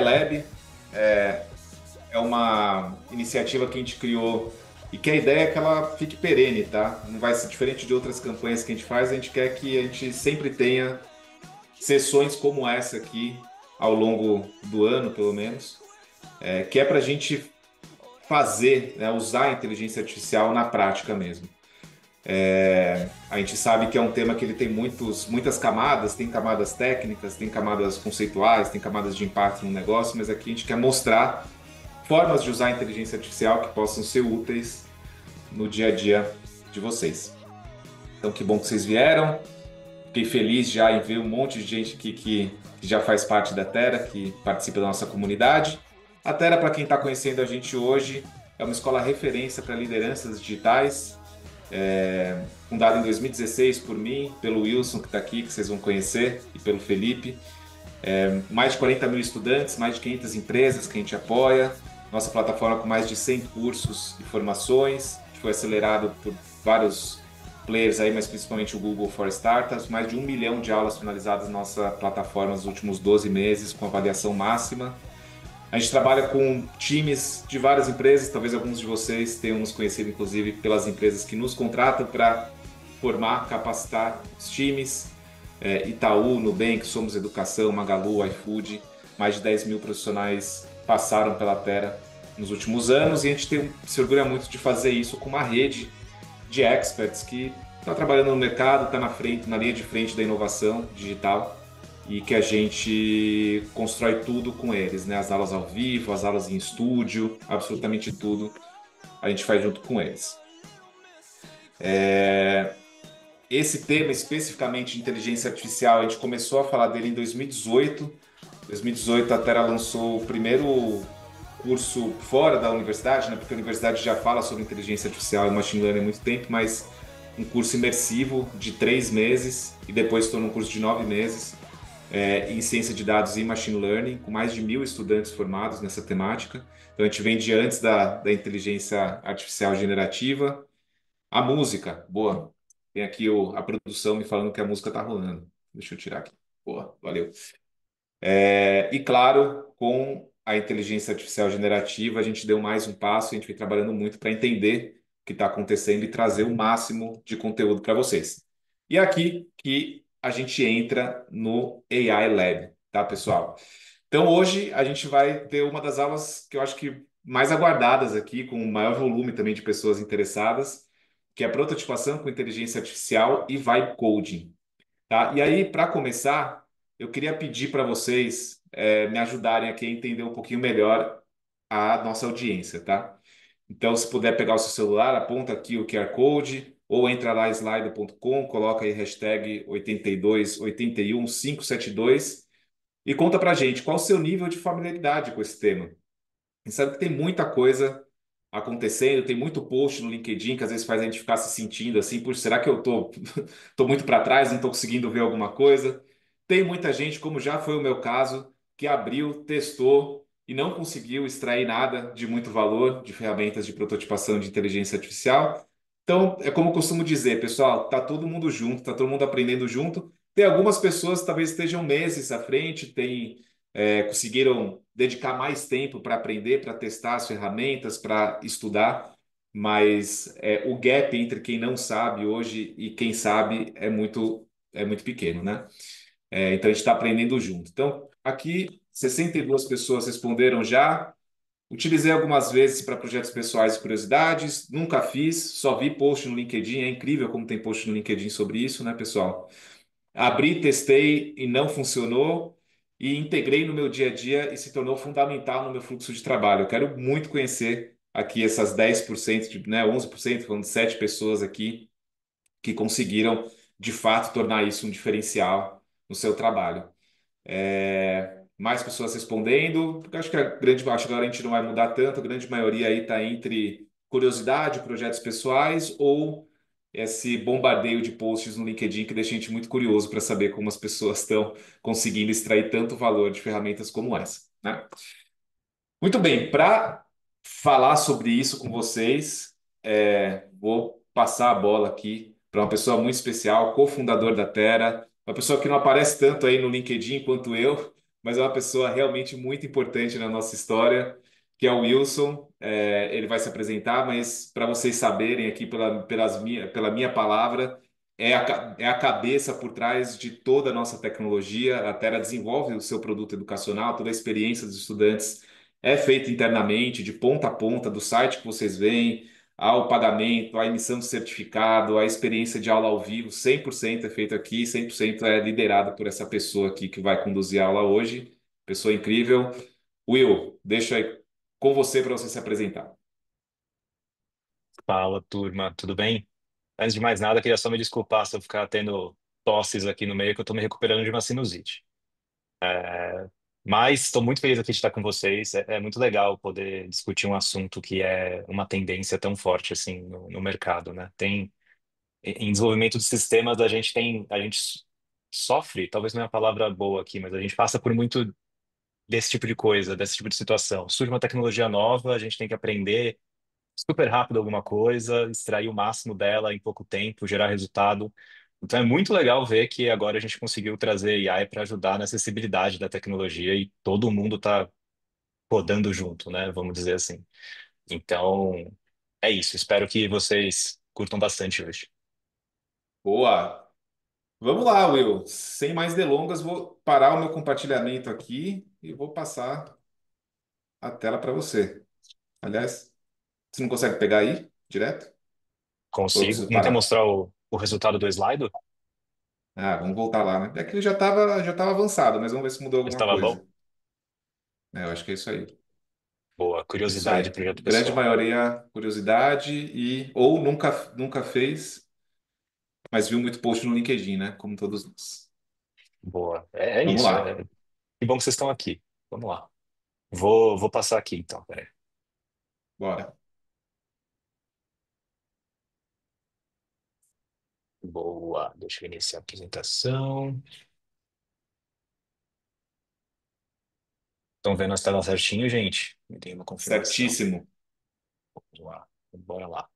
Lab é uma iniciativa que a gente criou e que a ideia é que ela fique perene, tá? Não vai ser diferente de outras campanhas que a gente faz, a gente quer que a gente sempre tenha sessões como essa aqui ao longo do ano, pelo menos, que é para a gente fazer, né, usar a inteligência artificial na prática mesmo. A gente sabe que é um tema que ele tem muitas camadas, tem camadas técnicas, tem camadas conceituais, tem camadas de impacto no negócio, mas aqui a gente quer mostrar formas de usar a inteligência artificial que possam ser úteis no dia a dia de vocês. Então, que bom que vocês vieram. Fiquei feliz já em ver um monte de gente que já faz parte da Terra, que participa da nossa comunidade. A Terra, para quem está conhecendo a gente hoje, é uma escola referência para lideranças digitais, fundada em 2016 por mim, pelo Wilson, que está aqui, que vocês vão conhecer, e pelo Felipe. Mais de 40 mil estudantes, mais de 500 empresas que a gente apoia. Nossa plataforma com mais de 100 cursos e formações, que foi acelerado por vários players aí, mas principalmente o Google for Startups. Mais de 1 milhão de aulas finalizadas na nossa plataforma nos últimos 12 meses, com avaliação máxima. A gente trabalha com times de várias empresas, talvez alguns de vocês tenham nos conhecido, inclusive, pelas empresas que nos contratam para formar, capacitar os times. Itaú, Nubank, Somos Educação, Magalu, iFood, mais de 10 mil profissionais passaram pela Terra nos últimos anos e a gente se orgulha muito de fazer isso com uma rede de experts que está trabalhando no mercado, está na frente, na linha de frente da inovação digital e que a gente constrói tudo com eles, né? As aulas ao vivo, as aulas em estúdio, absolutamente tudo a gente faz junto com eles. Esse tema especificamente de inteligência artificial, a gente começou a falar dele em 2018. 2018 a Terra lançou o primeiro curso fora da universidade, né? Porque a universidade já fala sobre inteligência artificial e machine learning há muito tempo, mas um curso imersivo de 3 meses e depois se tornou um curso de 9 meses em ciência de dados e machine learning, com mais de 1.000 estudantes formados nessa temática. Então a gente vem de antes da inteligência artificial generativa. A música, boa. Tem aqui a produção me falando que a música tá rolando. Deixa eu tirar aqui. Boa, valeu. E claro, com a inteligência artificial generativa, a gente deu mais um passo, a gente vem trabalhando muito para entender o que está acontecendo e trazer o máximo de conteúdo para vocês. E é aqui que a gente entra no AI Lab, tá, pessoal? Então hoje a gente vai ter uma das aulas que eu acho que mais aguardadas aqui, com o maior volume também de pessoas interessadas, que é a prototipação com inteligência artificial e vibe coding. Tá? E aí, para começar, eu queria pedir para vocês me ajudarem aqui a entender um pouquinho melhor a nossa audiência, tá? Então, se puder pegar o seu celular, aponta aqui o QR Code ou entra lá slido.com, coloca aí hashtag 8281572 e conta para gente qual o seu nível de familiaridade com esse tema. A gente sabe que tem muita coisa acontecendo, tem muito post no LinkedIn que às vezes faz a gente ficar se sentindo assim, por será que eu tô muito para trás, não estou conseguindo ver alguma coisa? Tem muita gente, como já foi o meu caso, que abriu, testou e não conseguiu extrair nada de muito valor de ferramentas de prototipação de inteligência artificial. Então, é como eu costumo dizer, pessoal, tá todo mundo junto, tá todo mundo aprendendo junto. Tem algumas pessoas que talvez estejam meses à frente, conseguiram dedicar mais tempo para aprender, para testar as ferramentas, para estudar, mas o gap entre quem não sabe hoje e quem sabe é muito pequeno, né? Então a gente está aprendendo junto. Então, aqui 62 pessoas responderam já. Utilizei algumas vezes para projetos pessoais e curiosidades, nunca fiz, só vi post no LinkedIn. É incrível como tem post no LinkedIn sobre isso, né, pessoal? Abri, testei e não funcionou, e integrei no meu dia a dia e se tornou fundamental no meu fluxo de trabalho. Eu quero muito conhecer aqui essas 10%, né, 11%, falando de 7 pessoas aqui que conseguiram, de fato, tornar isso um diferencial no seu trabalho. Mais pessoas respondendo, porque acho que acho que agora a gente não vai mudar tanto, a grande maioria aí está entre curiosidade, projetos pessoais ou esse bombardeio de posts no LinkedIn que deixa a gente muito curioso para saber como as pessoas estão conseguindo extrair tanto valor de ferramentas como essa, né? Muito bem, para falar sobre isso com vocês, vou passar a bola aqui para uma pessoa muito especial, cofundador da Terra, uma pessoa que não aparece tanto aí no LinkedIn quanto eu, mas é uma pessoa realmente muito importante na nossa história, que é o Wilson. Ele vai se apresentar, mas para vocês saberem aqui pela minha palavra, é a cabeça por trás de toda a nossa tecnologia. A Terra desenvolve o seu produto educacional, toda a experiência dos estudantes é feita internamente, de ponta a ponta, do site que vocês veem, ao pagamento, à emissão de certificado, à experiência de aula ao vivo, 100% é feito aqui, 100% é liderado por essa pessoa aqui que vai conduzir a aula hoje. Pessoa incrível. Will, deixa aí com você para você se apresentar. Fala, turma, tudo bem? Antes de mais nada, queria só me desculpar se eu ficar tendo tosses aqui no meio, que eu tô me recuperando de uma sinusite. Mas estou muito feliz aqui de estar com vocês. É muito legal poder discutir um assunto que é uma tendência tão forte assim no mercado, né? Em desenvolvimento de sistemas, a gente sofre, talvez não é a palavra boa aqui, mas a gente passa por muito desse tipo de coisa, desse tipo de situação. Surge uma tecnologia nova, a gente tem que aprender super rápido alguma coisa, extrair o máximo dela em pouco tempo, gerar resultado. Então é muito legal ver que agora a gente conseguiu trazer AI para ajudar na acessibilidade da tecnologia e todo mundo está rodando junto, né? Vamos dizer assim. Então é isso. Espero que vocês curtam bastante hoje. Boa! Vamos lá, Will. Sem mais delongas, vou parar o meu compartilhamento aqui e vou passar a tela para você. Aliás, você não consegue pegar aí direto? Ou eu Consigo. preciso Não quer parar? mostrar o resultado do slide? Ah, vamos voltar lá, né? É que ele já tava avançado, mas vamos ver se mudou alguma Estava bom? coisa. Eu acho que é isso aí. Boa. Isso Curiosidade, aí. projeto Grande pessoal. maioria curiosidade e ou nunca fez, mas viu muito post no LinkedIn, né? Como todos nós. Boa. É Vamos isso. lá. Que bom que vocês estão aqui. Vamos lá. Vou passar aqui então. Peraí. Bora. Boa. Deixa eu iniciar a apresentação. Estão vendo a tela certinho, gente? Me deem uma confirmação. Certíssimo. Vamos lá. Bora lá.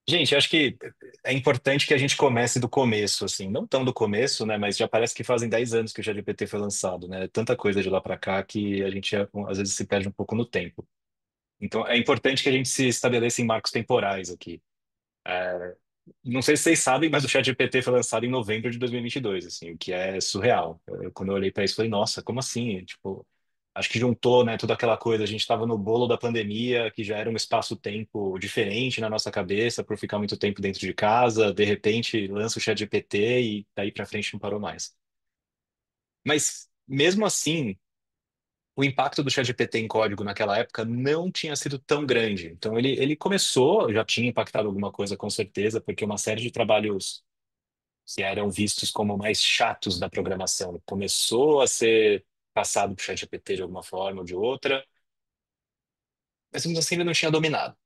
Gente, acho que é importante que a gente comece do começo, assim, não tão do começo, né? Mas já parece que fazem 10 anos que o ChatGPT foi lançado, né? Tanta coisa de lá para cá que a gente às vezes se perde um pouco no tempo. Então, é importante que a gente se estabeleça em marcos temporais aqui. Não sei se vocês sabem, mas o ChatGPT foi lançado em novembro de 2022, assim, o que é surreal. Quando eu olhei para isso, falei, nossa, como assim? Tipo, acho que juntou, né, toda aquela coisa. A gente estava no bolo da pandemia, que já era um espaço-tempo diferente na nossa cabeça, por ficar muito tempo dentro de casa. De repente, lança o ChatGPT e daí para frente não parou mais. Mas, mesmo assim, o impacto do ChatGPT em código naquela época não tinha sido tão grande. Então, ele começou, já tinha impactado alguma coisa, com certeza, porque uma série de trabalhos que eram vistos como mais chatos da programação. Começou a ser passado para o ChatGPT de alguma forma ou de outra, mas mesmo assim ele não tinha dominado.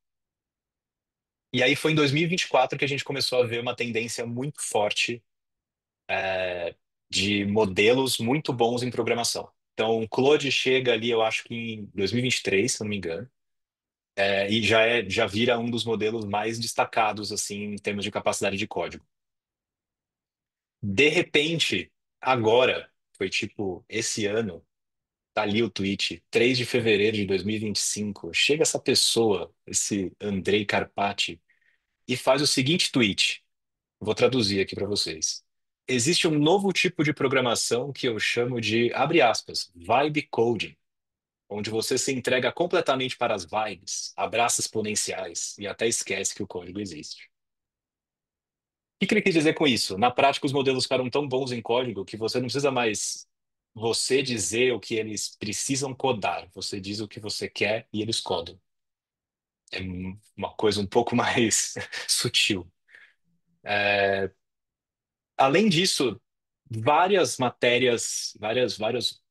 E aí foi em 2024 que a gente começou a ver uma tendência muito forte de modelos muito bons em programação. Então, o Claude chega ali, eu acho que em 2023, se eu não me engano, e já vira um dos modelos mais destacados assim em termos de capacidade de código. De repente, agora, foi tipo esse ano. Tá ali o tweet, 3 de fevereiro de 2025. Chega essa pessoa, esse Andrei Karpati, e faz o seguinte tweet. Vou traduzir aqui para vocês. Existe um novo tipo de programação que eu chamo de, abre aspas, vibe coding, onde você se entrega completamente para as vibes, abraça exponenciais e até esquece que o código existe. O que ele quis dizer com isso? Na prática, os modelos ficaram tão bons em código que você não precisa mais você dizer o que eles precisam codar. Você diz o que você quer e eles codam. É uma coisa um pouco mais sutil. Além disso, várias matérias, vários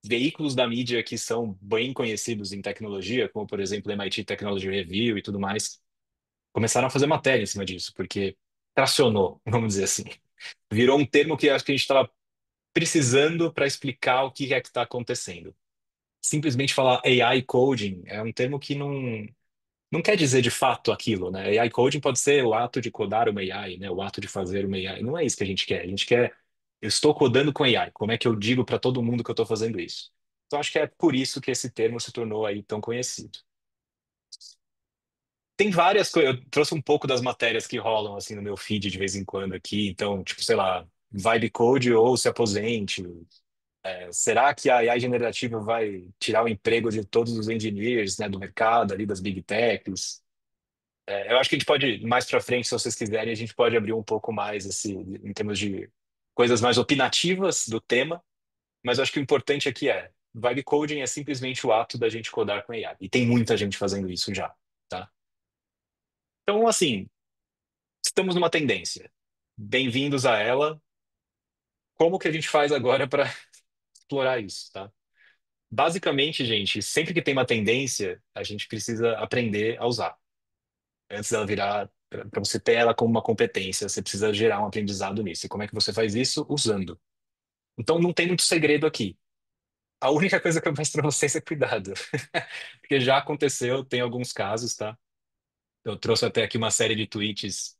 veículos da mídia que são bem conhecidos em tecnologia, como por exemplo o MIT Technology Review e tudo mais, começaram a fazer matéria em cima disso, porque tracionou, vamos dizer assim. Virou um termo que acho que a gente estava precisando para explicar o que é que está acontecendo. Simplesmente falar AI coding é um termo que não quer dizer de fato aquilo, né? AI coding pode ser o ato de codar uma AI, né? O ato de fazer uma AI. Não é isso que a gente quer. A gente quer Eu estou codando com AI. Como é que eu digo para todo mundo que eu estou fazendo isso? Então, acho que é por isso que esse termo se tornou aí tão conhecido. Tem várias coisas. Eu trouxe um pouco das matérias que rolam assim no meu feed de vez em quando aqui. Então, tipo, sei lá, vibe code ou se aposente. Será que a AI generativa vai tirar o emprego de todos os engineers, né, do mercado ali das big techs? Eu acho que a gente pode mais para frente, se vocês quiserem, a gente pode abrir um pouco mais esse em termos de coisas mais opinativas do tema. Mas eu acho que o importante aqui é, vibe coding é simplesmente o ato da gente codar com AI. E tem muita gente fazendo isso já, tá? Então, assim, estamos numa tendência. Bem-vindos a ela. Como que a gente faz agora para explorar isso, tá? Basicamente, gente, sempre que tem uma tendência, a gente precisa aprender a usar. Antes dela virar, para você ter ela como uma competência, você precisa gerar um aprendizado nisso. E como é que você faz isso? Usando. Então, não tem muito segredo aqui. A única coisa que eu peço para vocês é cuidado. Porque já aconteceu, tem alguns casos, tá? Eu trouxe até aqui uma série de tweets.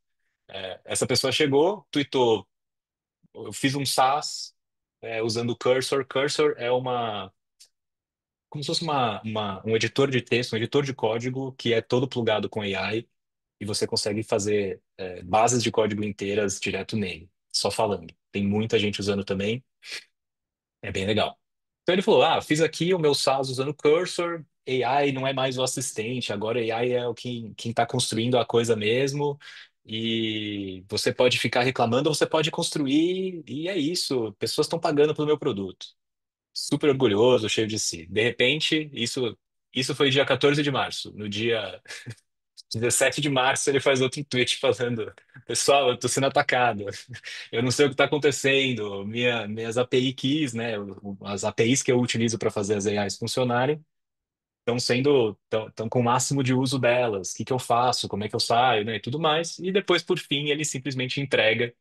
Essa pessoa chegou, tweetou, eu fiz um SaaS, usando o Cursor. Cursor é como se fosse um editor de texto, um editor de código que é todo plugado com AI e você consegue fazer bases de código inteiras direto nele, só falando. Tem muita gente usando também, é bem legal. Então ele falou, fiz aqui o meu SaaS usando Cursor, AI não é mais o assistente, agora AI é o quem está construindo a coisa mesmo, e você pode ficar reclamando, ou você pode construir, e é isso, pessoas estão pagando pelo meu produto. Super orgulhoso, cheio de si. De repente, isso foi dia 14 de março. No dia 17 de março, ele faz outro tweet falando: Pessoal, eu estou sendo atacado. Eu não sei o que está acontecendo. Minhas API keys, né? As APIs que eu utilizo para fazer as AIs funcionarem, estão com o máximo de uso delas. O que que eu faço? Como é que eu saio, né? E tudo mais. E depois, por fim, ele simplesmente entrega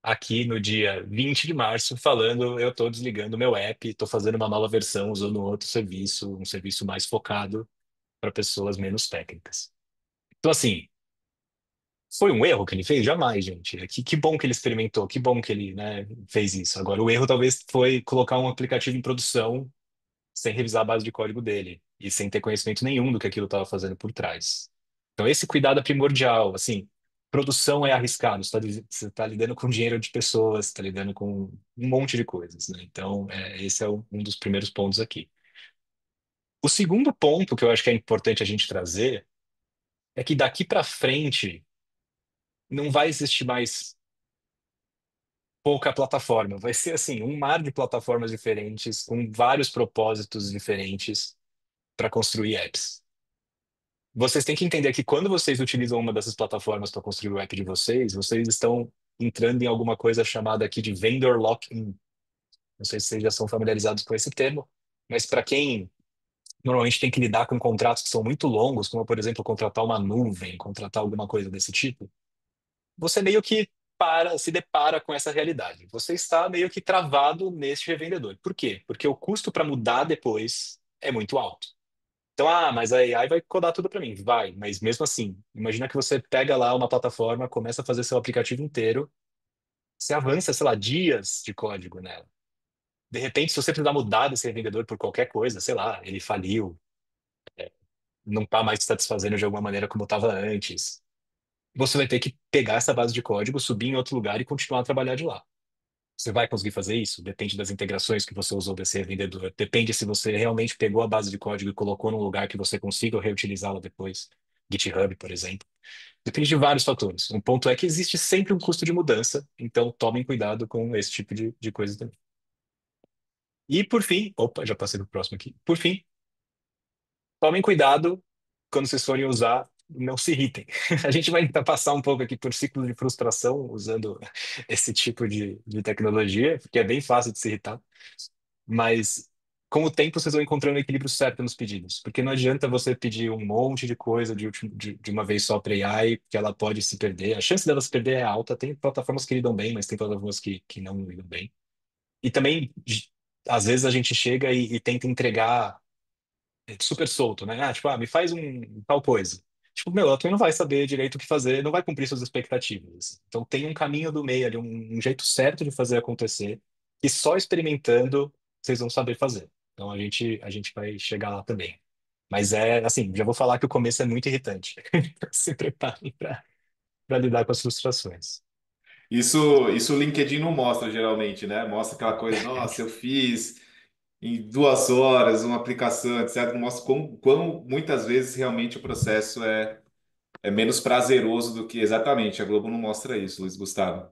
aqui no dia 20 de março, falando: eu estou desligando meu app, estou fazendo uma nova versão usando outro serviço, um serviço mais focado para pessoas menos técnicas. Então, assim, foi um erro que ele fez? Jamais, gente. Que bom que ele experimentou, que bom que ele, né, fez isso. Agora, o erro talvez foi colocar um aplicativo em produção sem revisar a base de código dele e sem ter conhecimento nenhum do que aquilo estava fazendo por trás. Então, esse cuidado é primordial. Assim, produção é arriscado. Você está lidando com dinheiro de pessoas, está lidando com um monte de coisas, né? Então, esse é um dos primeiros pontos aqui. O segundo ponto que eu acho que é importante a gente trazer é que daqui para frente não vai existir mais pouca plataforma. Vai ser assim, um mar de plataformas diferentes, com vários propósitos diferentes para construir apps. Vocês têm que entender que quando vocês utilizam uma dessas plataformas para construir o app de vocês, vocês estão entrando em alguma coisa chamada aqui de vendor lock-in. Não sei se vocês já são familiarizados com esse termo, mas para quem normalmente tem que lidar com contratos que são muito longos, como por exemplo contratar uma nuvem, contratar alguma coisa desse tipo, você meio que se depara com essa realidade. Você está meio que travado neste revendedor. Por quê? Porque o custo para mudar depois é muito alto. Então, mas a AI vai codar tudo para mim. Vai, mas mesmo assim, imagina que você pega lá uma plataforma, começa a fazer seu aplicativo inteiro, você avança, sei lá, dias de código nela. De repente, se você precisar mudar desse revendedor por qualquer coisa, sei lá, ele faliu, não está mais te satisfazendo de alguma maneira como estava antes, você vai ter que pegar essa base de código, subir em outro lugar e continuar a trabalhar de lá. Você vai conseguir fazer isso? Depende das integrações que você usou desse revendedor. Depende se você realmente pegou a base de código e colocou num lugar que você consiga reutilizá-la depois. GitHub, por exemplo. Depende de vários fatores. Um ponto é que existe sempre um custo de mudança, então tomem cuidado com esse tipo de coisa também. E por fim, opa, já passei para o próximo aqui. Por fim, tomem cuidado quando vocês forem usar, não se irritem. A gente vai tentar passar um pouco aqui por ciclos de frustração usando esse tipo de tecnologia, porque é bem fácil de se irritar. Mas com o tempo vocês vão encontrando o equilíbrio certo nos pedidos. Porque não adianta você pedir um monte de coisa de uma vez só para AI, que ela pode se perder. A chance dela se perder é alta. Tem plataformas que lidam bem, mas tem plataformas que não lidam bem. E também, às vezes, a gente chega e tenta entregar super solto, né? Tipo, me faz tal coisa. Tipo, meu, ela também não vai saber direito o que fazer, não vai cumprir suas expectativas. Então tem um caminho do meio ali, um jeito certo de fazer acontecer que só experimentando vocês vão saber fazer. Então a gente vai chegar lá também. Mas é assim, já vou falar que o começo é muito irritante. Se preparem para lidar com as frustrações. Isso o LinkedIn não mostra geralmente, né? Mostra aquela coisa, nossa, eu fiz em 2 horas uma aplicação, etc. Não mostra como muitas vezes realmente o processo é menos prazeroso do que exatamente. A Globo não mostra isso, Luiz Gustavo.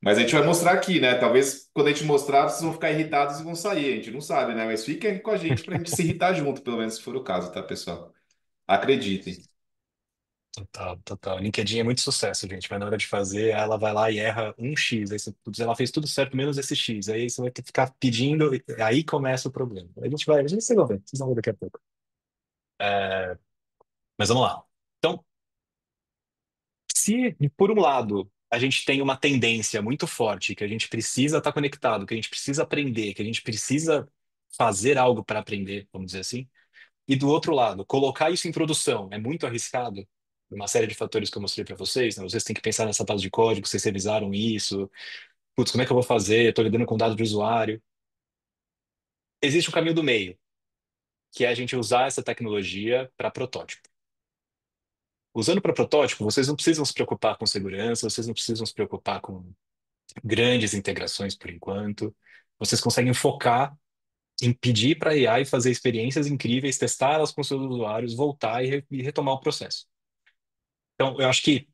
Mas a gente vai mostrar aqui, né? Talvez quando a gente mostrar, vocês vão ficar irritados e vão sair. A gente não sabe, né? Mas fiquem aqui com a gente para a gente se irritar junto, pelo menos se for o caso, tá, pessoal? Acreditem. Total, total. LinkedIn é muito sucesso, gente, mas na hora de fazer, ela vai lá e erra um X. Aí você, putz, ela fez tudo certo, menos esse X. Aí você vai ter que ficar pedindo, e aí começa o problema. Vocês vão ver daqui a pouco. Mas vamos lá. Então, se por um lado a gente tem uma tendência muito forte, que a gente precisa estar conectado, que a gente precisa aprender, que a gente precisa fazer algo para aprender, vamos dizer assim, e do outro lado, colocar isso em produção é muito arriscado, uma série de fatores que eu mostrei para vocês, né? Vocês têm que pensar nessa base de código, vocês revisaram isso, putz, como é que eu vou fazer? Estou lidando com dado de usuário. Existe um caminho do meio, que é a gente usar essa tecnologia para protótipo. Usando para protótipo, vocês não precisam se preocupar com segurança, vocês não precisam se preocupar com grandes integrações por enquanto. Vocês conseguem focar em pedir para a AI fazer experiências incríveis, testar elas com seus usuários, voltar e retomar o processo. Então, eu acho que,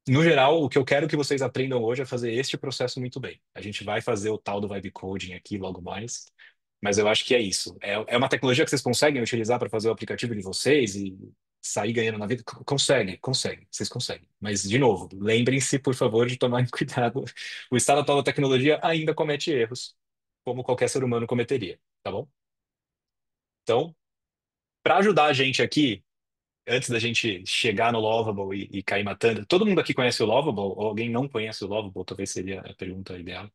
no geral, o que eu quero que vocês aprendam hoje é fazer este processo muito bem. A gente vai fazer o tal do vibe coding aqui logo mais, mas eu acho que é isso. É uma tecnologia que vocês conseguem utilizar para fazer o aplicativo de vocês e sair ganhando na vida? Consegue, vocês conseguem. Mas, de novo, lembrem-se, por favor, de tomar cuidado. O estado atual da tecnologia ainda comete erros, como qualquer ser humano cometeria, tá bom? Então, para ajudar a gente aqui, antes da gente chegar no Lovable e cair matando, todo mundo aqui conhece o Lovable? Ou alguém não conhece o Lovable? Talvez seria a pergunta ideal.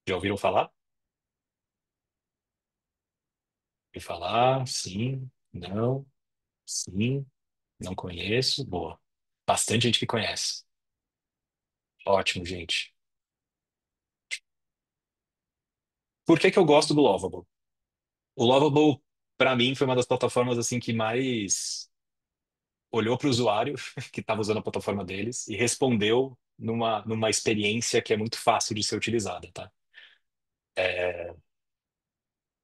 Já ouviram falar? E falar, sim, não, sim, não conheço. Boa. Bastante gente que conhece. Ótimo, gente. Por que que eu gosto do Lovable? O Lovable, para mim, foi uma das plataformas assim que mais olhou para o usuário que estava usando a plataforma deles e respondeu numa experiência que é muito fácil de ser utilizada, tá?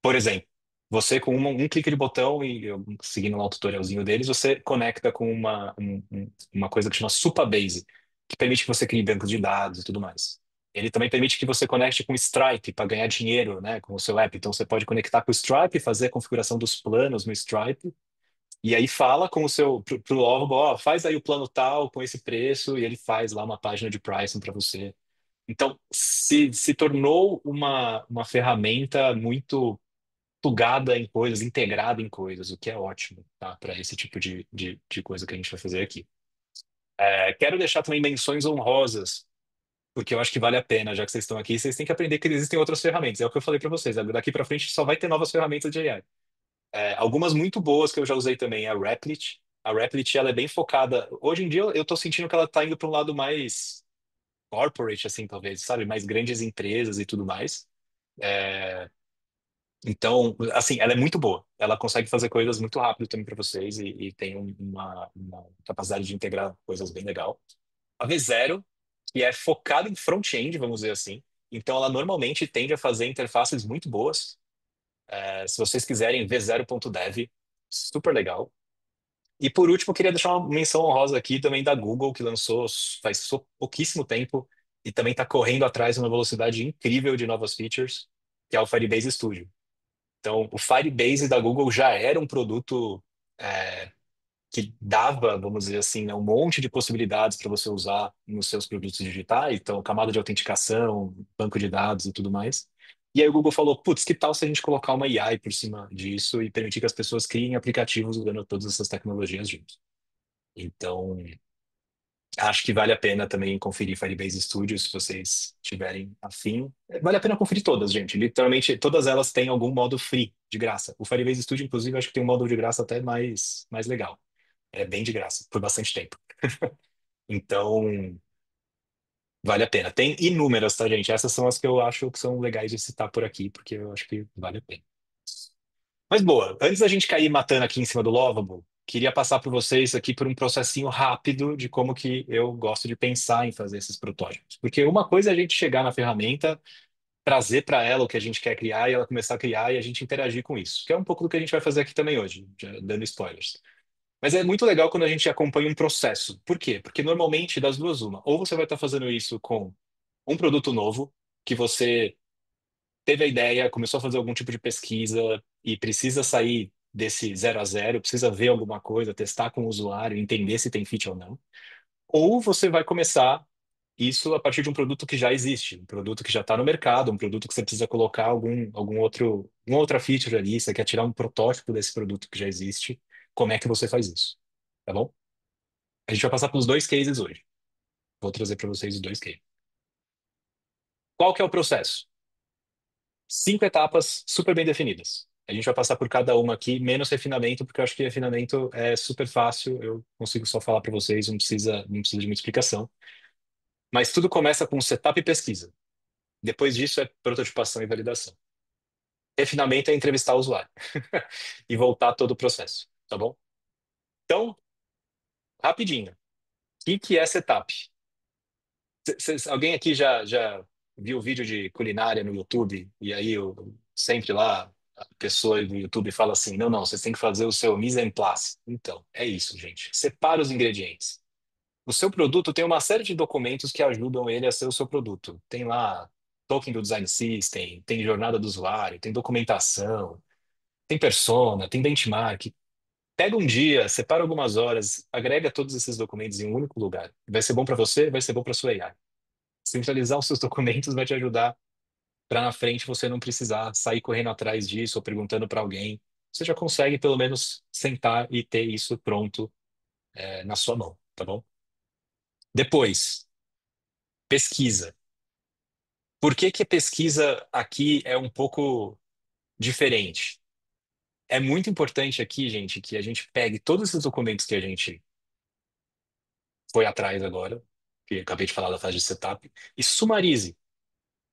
Por exemplo, você com um clique de botão e seguindo lá o tutorialzinho deles, você conecta com uma coisa que chama Supabase, que permite que você crie bancos de dados e tudo mais. Ele também permite que você conecte com o Stripe para ganhar dinheiro, né, com o seu app. Então você pode conectar com o Stripe, fazer a configuração dos planos no Stripe e aí fala com o seu pro Lovable, ó, faz aí o plano tal com esse preço e ele faz lá uma página de pricing para você. Então se tornou uma ferramenta muito plugada em coisas, integrada em coisas, o que é ótimo, tá? Para esse tipo de coisa que a gente vai fazer aqui. Quero deixar também menções honrosas, porque eu acho que vale a pena, já que vocês estão aqui, vocês têm que aprender que existem outras ferramentas. É o que eu falei para vocês, daqui para frente só vai ter novas ferramentas de AI. Algumas muito boas que eu já usei também, a Replit. A Replit, ela é bem focada. Hoje em dia eu tô sentindo que ela tá indo para um lado mais corporate, assim, talvez, sabe? Mais grandes empresas e tudo mais. Então, assim, ela é muito boa. Ela consegue fazer coisas muito rápido também para vocês e tem uma capacidade de integrar coisas bem legal. A V0, que é focada em front-end, vamos dizer assim. Então, ela normalmente tende a fazer interfaces muito boas. Se vocês quiserem, v0.dev, super legal. E por último, eu queria deixar uma menção honrosa aqui também da Google, que lançou faz pouquíssimo tempo e também está correndo atrás de uma velocidade incrível de novas features, que é o Firebase Studio. Então, o Firebase da Google já era um produto é, que dava, vamos dizer assim, né, um monte de possibilidades para você usar nos seus produtos digitais, então camada de autenticação, banco de dados e tudo mais. E aí o Google falou, putz, que tal se a gente colocar uma AI por cima disso e permitir que as pessoas criem aplicativos usando todas essas tecnologias juntos? Então, acho que vale a pena também conferir Firebase Studio se vocês tiverem afim. Vale a pena conferir todas, gente. Literalmente, todas elas têm algum modo free, de graça. O Firebase Studio, inclusive, acho que tem um modo de graça até mais legal. É bem de graça, por bastante tempo. Então, Vale a pena. Tem inúmeras, tá, gente? Essas são as que eu acho que são legais de citar por aqui, porque eu acho que vale a pena. Mas boa, antes da gente cair matando aqui em cima do Lovable, queria passar para vocês aqui por um processinho rápido de como que eu gosto de pensar em fazer esses protótipos. Porque uma coisa é a gente chegar na ferramenta, trazer para ela o que a gente quer criar e ela começar a criar e a gente interagir com isso, que é um pouco do que a gente vai fazer aqui também hoje, já dando spoilers. Mas é muito legal quando a gente acompanha um processo. Por quê? Porque normalmente das duas uma, ou você vai estar fazendo isso com um produto novo que você teve a ideia, começou a fazer algum tipo de pesquisa e precisa sair desse zero a zero, precisa ver alguma coisa, testar com o usuário, entender se tem fit ou não. Ou você vai começar isso a partir de um produto que já existe, um produto que já está no mercado, um produto que você precisa colocar uma outra feature ali, você quer tirar um protótipo desse produto que já existe. Como é que você faz isso? Tá bom? A gente vai passar pelos dois cases hoje. Vou trazer para vocês os dois cases. Qual que é o processo? 5 etapas super bem definidas. A gente vai passar por cada uma aqui, menos refinamento, porque eu acho que refinamento é super fácil, eu consigo só falar para vocês, não precisa de muita explicação. Mas tudo começa com setup e pesquisa. Depois disso é prototipação e validação. Refinamento é entrevistar o usuário e voltar todo o processo, tá bom? Então, rapidinho. O que é setup? Alguém aqui já viu vídeo de culinária no YouTube? E aí sempre lá a pessoa do YouTube fala assim: não, não, vocês têm que fazer o seu mise en place. Então, é isso, gente. Separa os ingredientes. O seu produto tem uma série de documentos que ajudam ele a ser o seu produto. Tem lá token do design system, tem jornada do usuário, tem documentação, tem persona, tem benchmark. Pega um dia, separa algumas horas, agrega todos esses documentos em um único lugar. Vai ser bom para você, vai ser bom para sua AI. Centralizar os seus documentos vai te ajudar para na frente você não precisar sair correndo atrás disso ou perguntando para alguém. Você já consegue pelo menos sentar e ter isso pronto, na sua mão, tá bom? Depois, pesquisa. Por que que a pesquisa aqui é um pouco diferente? É muito importante aqui, gente, que a gente pegue todos esses documentos que a gente foi atrás agora, que eu acabei de falar da fase de setup, e sumarize.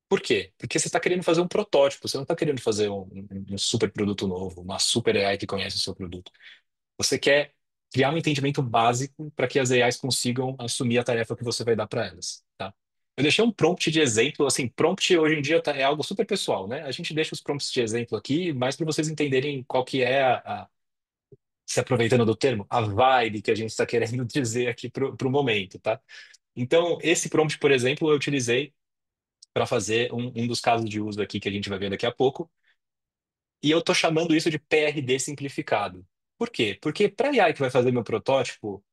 Por quê? Porque você está querendo fazer um protótipo, você não está querendo fazer um super produto novo, uma super AI que conhece o seu produto. Você quer criar um entendimento básico para que as AIs consigam assumir a tarefa que você vai dar para elas, tá? Eu deixei um prompt de exemplo, assim, prompt hoje em dia é algo super pessoal, né? A gente deixa os prompts de exemplo aqui, mais para vocês entenderem qual que é se aproveitando do termo, a vibe que a gente está querendo dizer aqui para o momento, tá? Então, esse prompt, por exemplo, eu utilizei para fazer um dos casos de uso aqui que a gente vai ver daqui a pouco. E eu estou chamando isso de PRD simplificado. Por quê? Porque para a AI que vai fazer meu protótipo,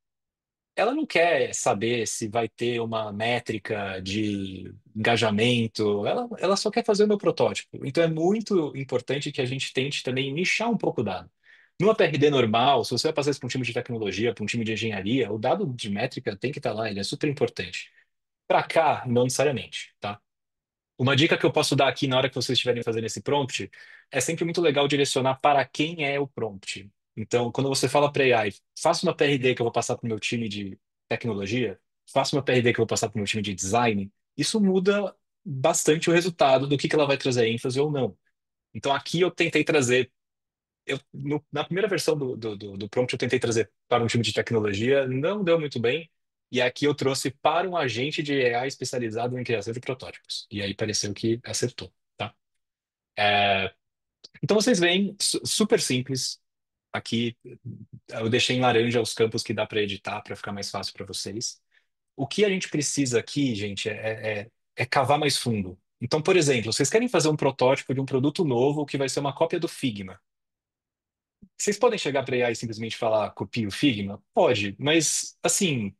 ela não quer saber se vai ter uma métrica de engajamento, ela só quer fazer o meu protótipo. Então é muito importante que a gente tente também nichar um pouco o dado. Numa PRD normal, se você vai passar isso para um time de tecnologia, para um time de engenharia, o dado de métrica tem que estar lá, ele é super importante. Para cá, não necessariamente, tá? Uma dica que eu posso dar aqui na hora que vocês estiverem fazendo esse prompt é sempre muito legal direcionar para quem é o prompt. Então, quando você fala para AI, faça uma PRD que eu vou passar para o meu time de tecnologia, faça uma PRD que eu vou passar para o meu time de design, isso muda bastante o resultado do que ela vai trazer ênfase ou não. Então, aqui eu tentei trazer, na primeira versão do prompt, eu tentei trazer para um time de tecnologia, não deu muito bem. E aqui eu trouxe para um agente de AI especializado em criação de protótipos. E aí pareceu que acertou, tá? É, então vocês veem, super simples. Aqui eu deixei em laranja os campos que dá para editar para ficar mais fácil para vocês. O que a gente precisa aqui, gente, é cavar mais fundo. Então, por exemplo, vocês querem fazer um protótipo de um produto novo que vai ser uma cópia do Figma. Vocês podem chegar para a AI e simplesmente falar copia o Figma? Pode, mas assim,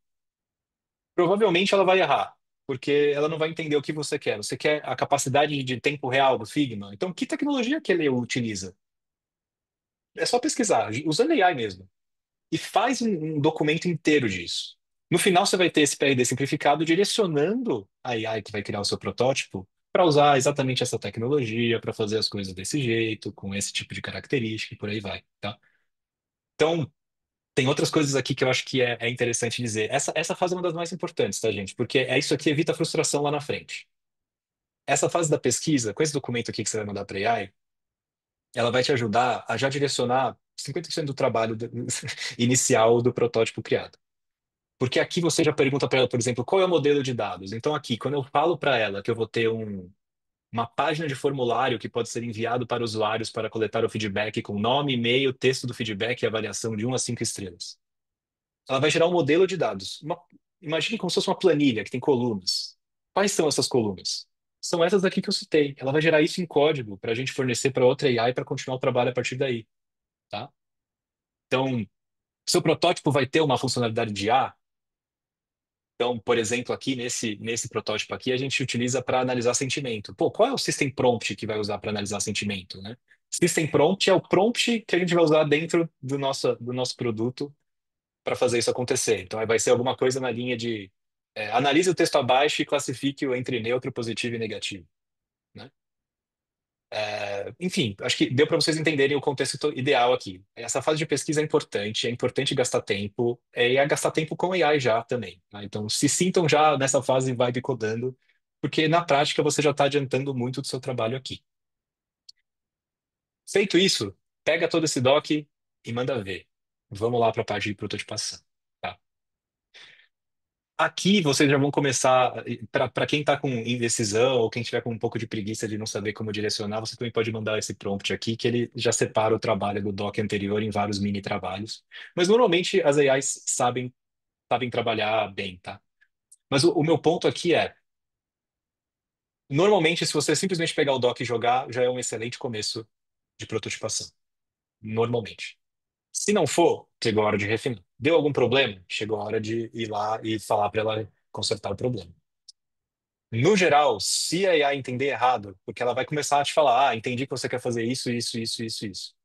provavelmente ela vai errar, porque ela não vai entender o que você quer. Você quer a capacidade de tempo real do Figma? Então, que tecnologia que ele utiliza? É só pesquisar, usando AI mesmo. E faz um documento inteiro disso. No final, você vai ter esse PRD simplificado direcionando a AI que vai criar o seu protótipo para usar exatamente essa tecnologia, para fazer as coisas desse jeito, com esse tipo de característica e por aí vai, tá? Então, Tem outras coisas aqui que eu acho que é interessante dizer. Essa fase é uma das mais importantes, tá, gente? Porque é isso aqui evita frustração lá na frente. Essa fase da pesquisa, com esse documento aqui que você vai mandar para a AI, ela vai te ajudar a já direcionar 50% do trabalho inicial do protótipo criado. Porque aqui você já pergunta para ela, por exemplo, qual é o modelo de dados. Então, aqui, quando eu falo para ela que eu vou ter uma página de formulário que pode ser enviado para usuários para coletar o feedback com nome, e-mail, texto do feedback e avaliação de 1 a 5 estrelas. Ela vai gerar um modelo de dados. Imagine como se fosse uma planilha que tem colunas. Quais são essas colunas? São essas daqui que eu citei. Ela vai gerar isso em código para a gente fornecer para outra AI para continuar o trabalho a partir daí, tá? Então, seu protótipo vai ter uma funcionalidade de IA. Então, por exemplo, aqui nesse protótipo aqui, a gente utiliza para analisar sentimento. Pô, qual é o System Prompt que vai usar para analisar sentimento, né? System Prompt é o prompt que a gente vai usar dentro do nosso produto para fazer isso acontecer. Então, aí vai ser alguma coisa na linha de analise o texto abaixo e classifique-o entre neutro, positivo e negativo, né? Enfim, acho que deu para vocês entenderem o contexto ideal aqui. Essa fase de pesquisa é importante gastar tempo, e é gastar tempo com AI já também, tá? Então, se sintam já nessa fase vibe codando, porque na prática você já está adiantando muito do seu trabalho aqui. Feito isso, pega todo esse doc e manda ver. Vamos lá para a parte de prototipação. Tá? Aqui vocês já vão começar, para quem está com indecisão ou quem tiver com um pouco de preguiça de não saber como direcionar, você também pode mandar esse prompt aqui, que ele já separa o trabalho do doc anterior em vários mini trabalhos. Mas normalmente as AIs sabem trabalhar bem, tá? Mas o meu ponto aqui normalmente, se você simplesmente pegar o doc e jogar, já é um excelente começo de prototipação. Normalmente. Se não for, chegou a hora de refinar. Deu algum problema? Chegou a hora de ir lá e falar para ela consertar o problema. No geral, se a IA entender errado, porque ela vai começar a te falar, entendi que você quer fazer isso, isso, isso, isso, isso.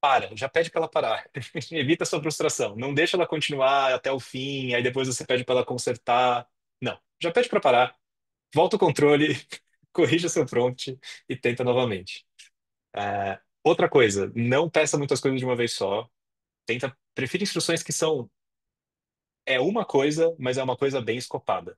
Para, já pede para ela parar. Evita a sua frustração. Não deixa ela continuar até o fim, aí depois você pede para ela consertar. Não, já pede para parar. Volta o controle, corrija seu prompt e tenta novamente. Outra coisa, não peça muitas coisas de uma vez só. Prefira instruções que são uma coisa, mas é uma coisa bem escopada.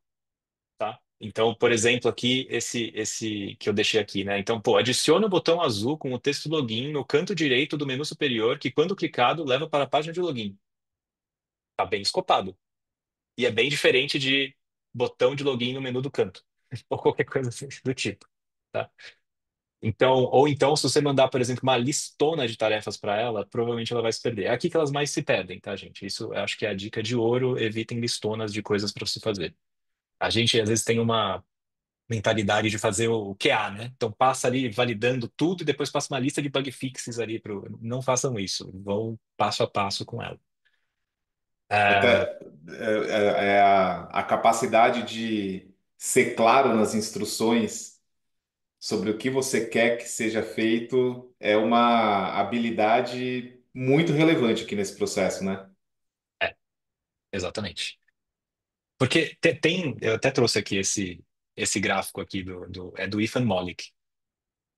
Tá? Então, por exemplo, aqui, esse que eu deixei aqui, né? Então, pô, adiciona o botão azul com o texto login no canto direito do menu superior, que quando clicado, leva para a página de login. Tá bem escopado. E é bem diferente de botão de login no menu do canto, ou qualquer coisa assim do tipo, tá? Então, ou então, se você mandar, por exemplo, uma listona de tarefas para ela, provavelmente ela vai se perder. É aqui que elas mais se perdem, tá, gente? Isso eu acho que é a dica de ouro, evitem listonas de coisas para se fazer. A gente, às vezes, tem uma mentalidade de fazer o QA, né? Então passa ali validando tudo e depois passa uma lista de bug fixes ali pro. Não façam isso, vão passo a passo com ela. É, Até a capacidade de ser claro nas instruções sobre o que você quer que seja feito é uma habilidade muito relevante aqui nesse processo, né? é, exatamente. Porque eu até trouxe aqui esse gráfico aqui do Ethan Mollick,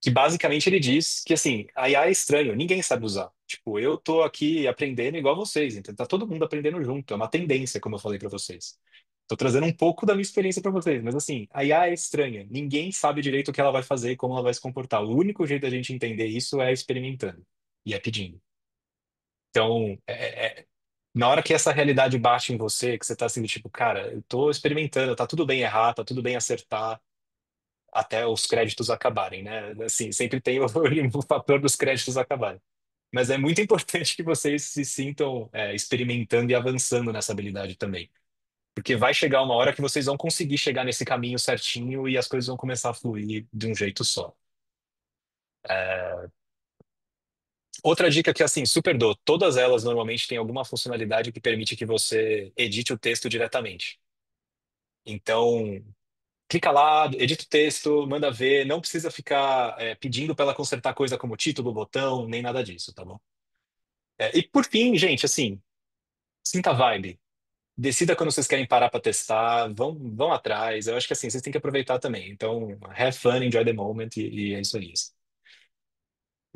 que basicamente ele diz que assim, a IA é estranho, ninguém sabe usar. Tipo, eu tô aqui aprendendo igual vocês, então tá todo mundo aprendendo junto, é uma tendência, como eu falei para vocês. Tô trazendo um pouco da minha experiência para vocês, mas assim, a IA é estranha. Ninguém sabe direito o que ela vai fazer e como ela vai se comportar. O único jeito da gente entender isso é experimentando e é pedindo. Então, na hora que essa realidade bate em você, que você tá assim, do tipo, cara, eu tô experimentando, tá tudo bem errar, tá tudo bem acertar, até os créditos acabarem, né? Assim, sempre tem o fator dos créditos acabarem. Mas é muito importante que vocês se sintam experimentando e avançando nessa habilidade também. Porque vai chegar uma hora que vocês vão conseguir chegar nesse caminho certinho e as coisas vão começar a fluir de um jeito só. Outra dica que, assim, super dou, todas elas normalmente têm alguma funcionalidade que permite que você edite o texto diretamente. Então, clica lá, edita o texto, manda ver, não precisa ficar pedindo para ela consertar coisa como título, botão, nem nada disso, tá bom? E por fim, gente, assim, sinta a vibe. Decida quando vocês querem parar para testar, vão atrás. Eu acho que assim, vocês têm que aproveitar também. Então, have fun, enjoy the moment e é isso aí.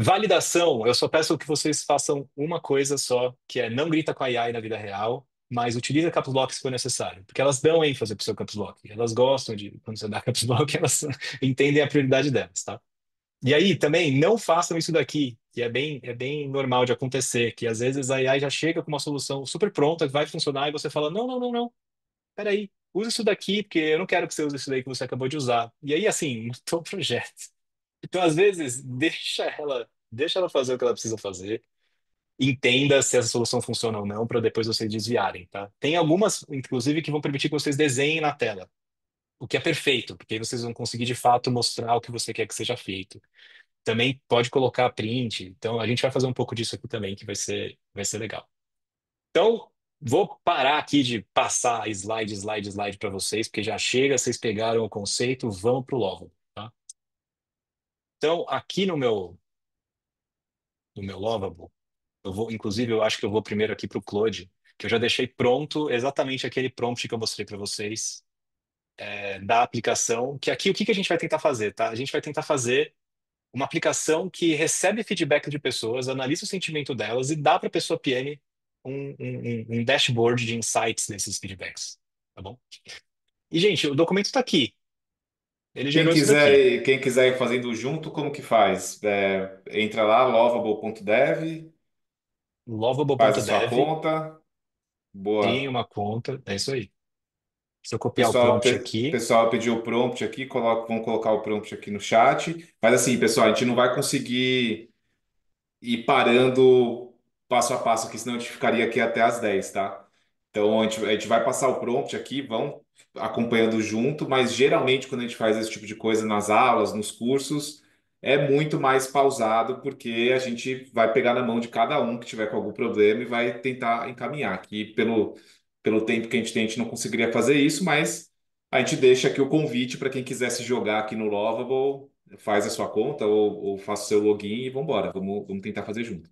Validação, eu só peço que vocês façam uma coisa só, que é não grita com a AI na vida real, mas utiliza caps lock se for necessário, porque elas dão ênfase pro seu caps lock. Elas gostam de, quando você dá caps lock, elas entendem a prioridade delas, tá? E aí, também, não façam isso daqui, que é bem normal de acontecer, que às vezes a AI já chega com uma solução super pronta, que vai funcionar, e você fala, não, não, não, não, peraí, usa isso daqui, porque eu não quero que você use isso daí que você acabou de usar. E aí, assim, matou o projeto. Então, às vezes, deixa ela fazer o que ela precisa fazer, entenda se essa solução funciona ou não, para depois vocês desviarem, tá? Tem algumas, inclusive, que vão permitir que vocês desenhem na tela, o que é perfeito, porque aí vocês vão conseguir de fato mostrar o que você quer que seja feito. Também pode colocar print, então a gente vai fazer um pouco disso aqui também, que vai ser legal. Então, vou parar aqui de passar slide, slide, slide para vocês, porque já chega, vocês pegaram o conceito, vamos para o Lovable, tá? Então, aqui no meu Lovable, eu vou, inclusive, eu acho que eu vou primeiro aqui para o Claude, que eu já deixei pronto exatamente aquele prompt que eu mostrei para vocês, da aplicação, que aqui o que que a gente vai tentar fazer, tá? A gente vai tentar fazer uma aplicação que recebe feedback de pessoas, analisa o sentimento delas e dá para a pessoa PM um dashboard de insights desses feedbacks, tá bom? E, gente, o documento está aqui. Ele gerou isso daqui. Quem quiser ir fazendo junto, como que faz? Entra lá, lovable.dev, faz a sua Lovable.dev, conta. crie Boa. uma conta, é isso aí. Se eu copiar o Pessoal, prompt aqui, pessoal pediu o prompt aqui, vamos colocar o prompt aqui no chat. Mas assim, pessoal, a gente não vai conseguir ir parando passo a passo aqui, senão a gente ficaria aqui até às 10, tá? Então a gente vai passar o prompt aqui, vão acompanhando junto, mas geralmente quando a gente faz esse tipo de coisa nas aulas, nos cursos, é muito mais pausado, porque a gente vai pegar na mão de cada um que tiver com algum problema e vai tentar encaminhar. Aqui, pelo tempo que a gente tem, a gente não conseguiria fazer isso, mas a gente deixa aqui o convite para quem quiser se jogar aqui no Lovable, faz a sua conta ou faça o seu login e vamos embora. Vamos tentar fazer junto.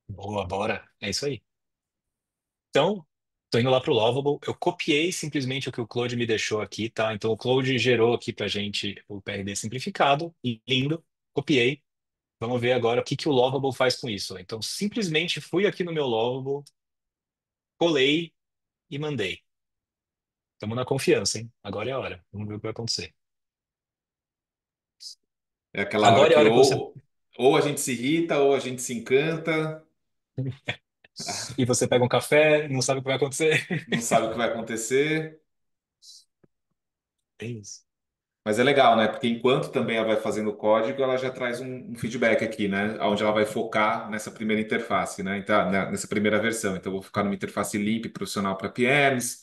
boa, bora. É isso aí. Então, estou indo lá para o Lovable. Eu copiei simplesmente o que o Claude me deixou aqui, tá? Então, o Claude gerou aqui para gente o PRD simplificado, lindo. Copiei. Vamos ver agora o que que o Lovable faz com isso. Então, simplesmente fui aqui no meu Lovable, colei e mandei. Estamos na confiança, hein? Agora é a hora. Vamos ver o que vai acontecer. É aquela hora Agora é a que hora que você. ou a gente se irrita ou a gente se encanta, E você pega um café, não sabe o que vai acontecer. não sabe o que vai acontecer. É isso. Mas é legal, né? Porque enquanto também ela vai fazendo o código, ela já traz um feedback aqui, né? Onde ela vai focar nessa primeira interface, né? Então, nessa primeira versão. Então, eu vou focar numa interface limpa e profissional para PMs,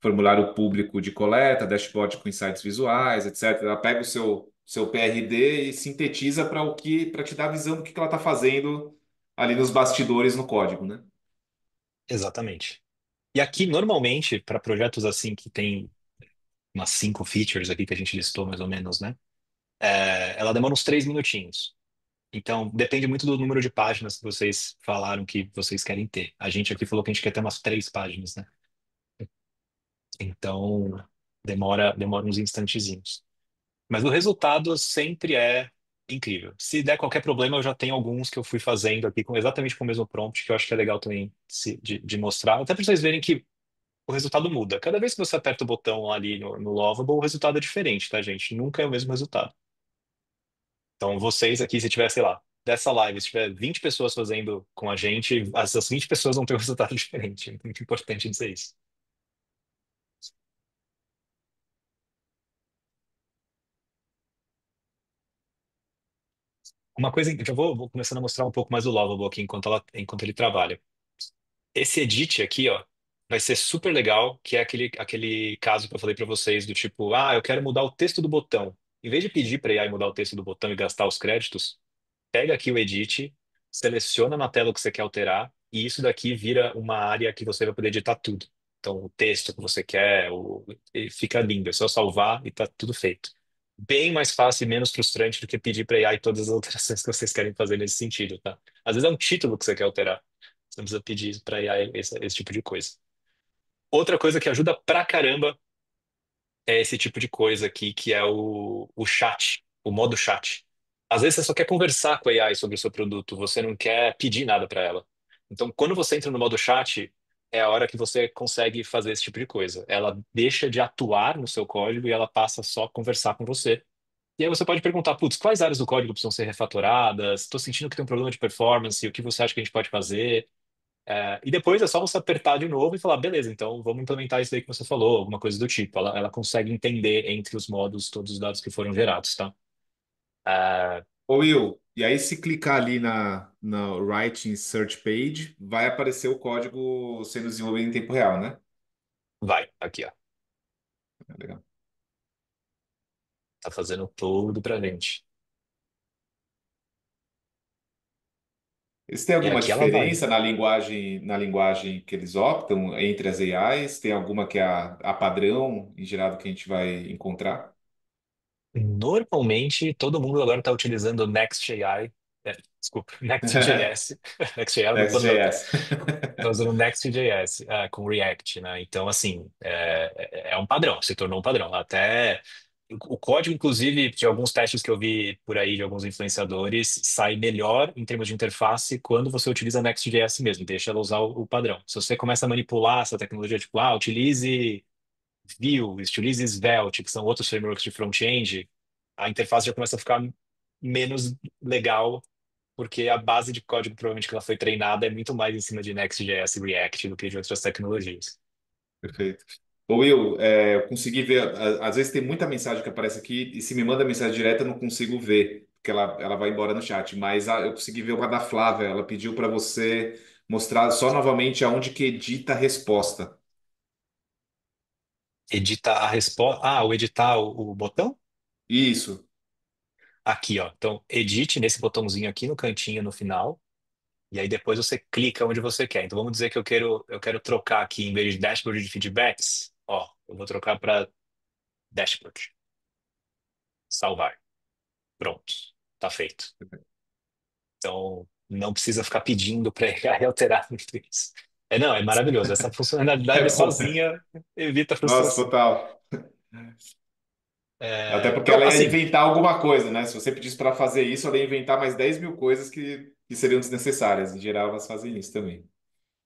formulário público de coleta, dashboard com insights visuais, etc. Ela pega o seu PRD e sintetiza para te dar a visão do que ela está fazendo ali nos bastidores no código, né? Exatamente. E aqui, normalmente, para projetos assim que tem umas 5 features aqui que a gente listou mais ou menos, né? Ela demora uns 3 minutinhos. Então, depende muito do número de páginas que vocês falaram que vocês querem ter. A gente aqui falou que a gente quer ter umas 3 páginas, né? Então, demora uns instantezinhos. Mas o resultado sempre é incrível. Se der qualquer problema, eu já tenho alguns que eu fui fazendo aqui exatamente com o mesmo prompt, que eu acho que é legal também de mostrar, até para vocês verem que o resultado muda. Cada vez que você aperta o botão ali no Lovable, o resultado é diferente, tá, gente? Nunca é o mesmo resultado. Então, vocês aqui, se tiver, sei lá, dessa live, se tiver 20 pessoas fazendo com a gente, essas 20 pessoas vão ter um resultado diferente. É muito importante dizer isso. Uma coisa, eu já vou começando a mostrar um pouco mais o Lovable aqui enquanto ele trabalha. Esse edit aqui, ó, vai ser super legal, que é aquele caso que eu falei para vocês, do tipo, eu quero mudar o texto do botão. Em vez de pedir para AI mudar o texto do botão e gastar os créditos, pega aqui o edit, seleciona na tela o que você quer alterar, e isso daqui vira uma área que você vai poder editar tudo. Então, o texto que você quer, e fica lindo, é só salvar e tá tudo feito. Bem mais fácil e menos frustrante do que pedir para AI todas as alterações que vocês querem fazer nesse sentido, tá? Às vezes é um título que você quer alterar. Você não precisa pedir para AI esse tipo de coisa. Outra coisa que ajuda pra caramba é esse tipo de coisa aqui, que é o chat, o modo chat. Às vezes você só quer conversar com a AI sobre o seu produto, você não quer pedir nada para ela. Então, quando você entra no modo chat, é a hora que você consegue fazer esse tipo de coisa. Ela deixa de atuar no seu código e ela passa só a conversar com você. E aí você pode perguntar, putz, quais áreas do código precisam ser refatoradas? Estou sentindo que tem um problema de performance, o que você acha que a gente pode fazer? E depois é só você apertar de novo e falar, beleza, então vamos implementar isso daí que você falou, alguma coisa do tipo. Ela consegue entender entre os modos todos os dados que foram gerados, tá? É, Ô Will, e aí se clicar ali na Writing Search Page, vai aparecer o código sendo desenvolvido em tempo real, né? vai, aqui, ó. Legal. Tá fazendo tudo pra gente. Eles têm E alguma aqui ela vai. diferença na linguagem que eles optam entre as AIs? Tem alguma que é a padrão, em geral, que a gente vai encontrar? Normalmente, todo mundo agora está utilizando Next.ai. Desculpa, Next.js. Next.ai do plano da Next.js. Estou usando Next.js, com React, né? Então, assim, é um padrão, se tornou um padrão. Até o código, inclusive, de alguns testes que eu vi por aí, de alguns influenciadores, sai melhor em termos de interface quando você utiliza Next.js mesmo, deixa ela usar o padrão. Se você começa a manipular essa tecnologia, tipo, utilize Vue, utilize Svelte, que são outros frameworks de front-end, a interface já começa a ficar menos legal porque a base de código provavelmente que ela foi treinada é muito mais em cima de Next.js e React do que de outras tecnologias. Perfeito. Ô Will, eu consegui ver, às vezes tem muita mensagem que aparece aqui, e se me manda mensagem direta eu não consigo ver, porque ela vai embora no chat, mas eu consegui ver uma da Flávia, ela pediu para você mostrar só novamente aonde que edita a resposta. Edita a resposta. O editar o botão? Isso. Aqui, ó. Então, edite nesse botãozinho aqui no cantinho no final. E aí depois você clica onde você quer. Então vamos dizer que eu quero trocar aqui, em vez de dashboard de feedbacks, ó, eu vou trocar para dashboard. Salvar. Pronto. Tá feito. Então, não precisa ficar pedindo para AI alterar muito isso. Não, é maravilhoso. Essa É funcionalidade bom. sozinha evita a Nossa, frustração. total. Até porque Então, ela ia assim, inventar alguma coisa, né? Se você pedisse para fazer isso, ela ia inventar mais 10 mil coisas que seriam desnecessárias. Em geral, elas fazem isso também.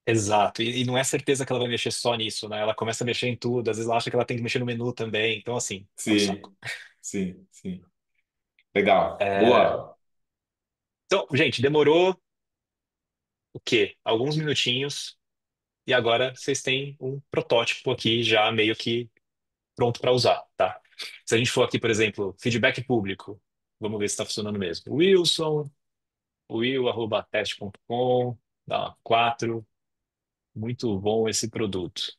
exato. E não é certeza que ela vai mexer só nisso, né? Ela começa a mexer em tudo. Às vezes ela acha que ela tem que mexer no menu também. Então, assim, é um Sim, saco. sim, sim. Legal. É, Boa. Então, gente, demorou o quê? Alguns minutinhos. E agora vocês têm um protótipo aqui já meio que pronto para usar, tá? Se a gente for aqui, por exemplo, feedback público, vamos ver se está funcionando mesmo. Wilson, will@teste.com, dá uma 4. Muito bom esse produto.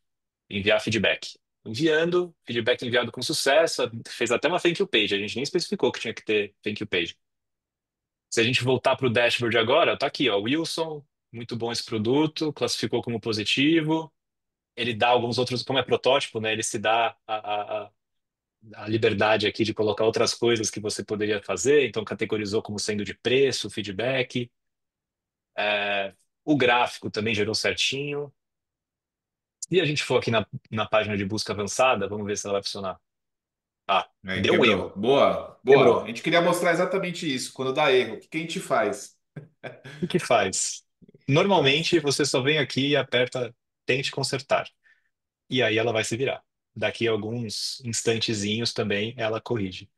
Enviar feedback. Enviando, feedback enviado com sucesso, fez até uma thank you page, a gente nem especificou que tinha que ter thank you page. Se a gente voltar para o dashboard agora, tá aqui, ó, Wilson, muito bom esse produto, classificou como positivo, ele dá alguns outros, como é protótipo, né, ele se dá a liberdade aqui de colocar outras coisas que você poderia fazer, então categorizou como sendo de preço, feedback, é, o gráfico também gerou certinho. Se a gente for aqui na página de busca avançada, vamos ver se ela vai funcionar. Aí Deu um quebrou. erro. Boa, boa. A Quebrou. gente queria mostrar exatamente isso. Quando dá erro, o que que a gente faz? O que faz? O que faz? Normalmente você só vem aqui e aperta tente consertar. E aí ela vai se virar. Daqui a alguns instantezinhos também ela corrige.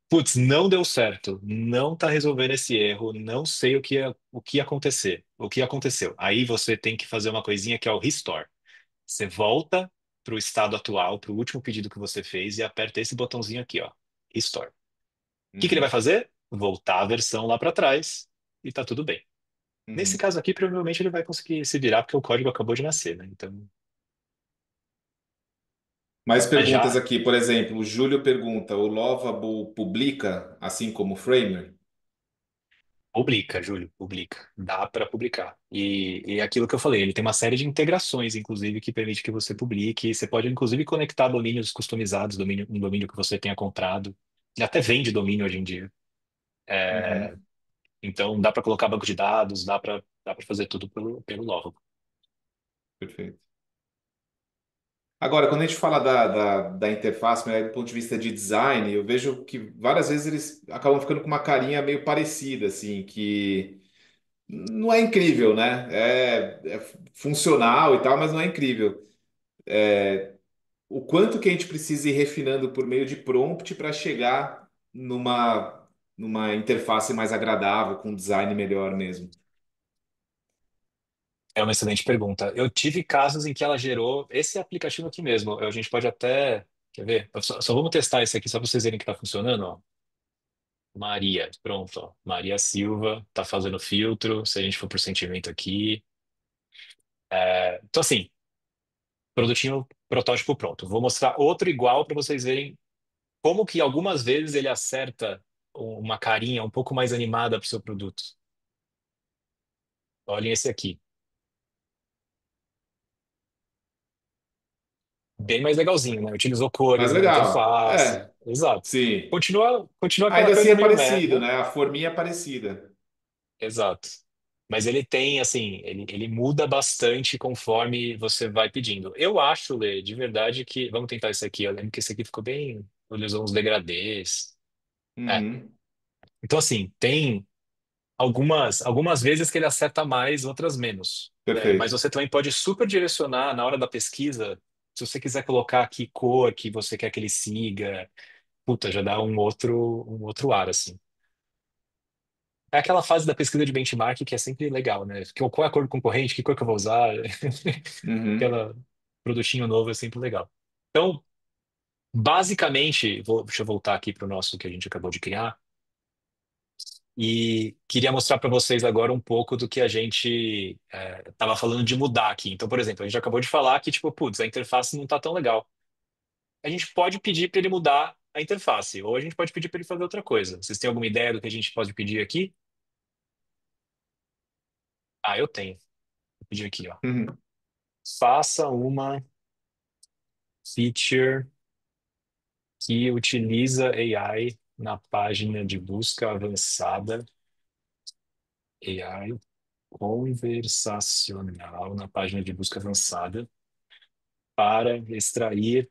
Putz, não deu certo. Não está resolvendo esse erro. Não sei o que ia acontecer. O que aconteceu? Aí você tem que fazer uma coisinha que é o restore. Você volta para o estado atual, para o último pedido que você fez e aperta esse botãozinho aqui, ó, restore. O que que ele vai Uhum, fazer? Voltar a versão lá para trás e tá tudo bem. Nesse uhum. caso aqui, provavelmente ele vai conseguir se virar porque o código acabou de nascer, né? Então, Mais mas perguntas já aqui. Por exemplo, o Júlio pergunta: o Lovable publica assim como o Framer? publica, Júlio, publica. Dá para publicar. E é aquilo que eu falei, ele tem uma série de integrações, inclusive, que permite que você publique. Você pode, inclusive, conectar domínios customizados, um domínio que você tenha comprado. Ele até vende domínio hoje em dia. Uhum, Então, dá para colocar banco de dados, dá para fazer tudo pelo Lovable. perfeito. Agora, quando a gente fala da interface, né, do ponto de vista de design, eu vejo que várias vezes eles acabam ficando com uma carinha meio parecida, assim, que não é incrível, né? É funcional e tal, mas não é incrível. O quanto que a gente precisa ir refinando por meio de prompt para chegar numa interface mais agradável, com um design melhor mesmo. É uma excelente pergunta. Eu tive casos em que ela gerou esse aplicativo aqui mesmo. A gente pode até. Quer ver? Só vamos testar esse aqui só para vocês verem que está funcionando, ó. Maria, pronto, ó. Maria Silva tá fazendo filtro. Se a gente for por sentimento aqui. Então, assim, produtinho, protótipo pronto. Vou mostrar outro igual para vocês verem como que algumas vezes ele acerta uma carinha um pouco mais animada para o seu produto. Olhem esse aqui. Bem mais legalzinho, né? Utilizou Mas cores na legal. interface. Exato. Sim. Continua aquela Ainda assim coisa é meio meh, parecido, né? né? A forminha é parecida. Exato. Mas ele tem, assim, ele muda bastante conforme você vai pedindo. Eu acho, Lê, de verdade que. Vamos tentar esse aqui. Eu lembro que esse aqui ficou bem. Ele usou uns degradês. É. Uhum. Então, assim, tem algumas vezes que ele acerta mais, outras menos. Mas Perfeito. você também pode super direcionar na hora da pesquisa. Se você quiser colocar aqui cor que você quer que ele siga, puta, já dá um outro ar, assim. É aquela fase da pesquisa de benchmark que é sempre legal, né? Qual é a cor do concorrente? Que cor que eu vou usar? Uhum. Aquela produtinho novo é sempre legal. Então, basicamente, deixa eu voltar aqui para o nosso que a gente acabou de criar. E queria mostrar para vocês agora um pouco do que a gente estava falando de mudar aqui. Então, por exemplo, a gente acabou de falar que, tipo, putz, a interface não está tão legal. A gente pode pedir para ele mudar a interface, ou a gente pode pedir para ele fazer outra coisa. Vocês têm alguma ideia do que a gente pode pedir aqui? Ah, eu tenho. Vou pedir aqui, ó. Uhum. Faça uma feature que utiliza AI na página de busca avançada, AI conversacional na página de busca avançada, para extrair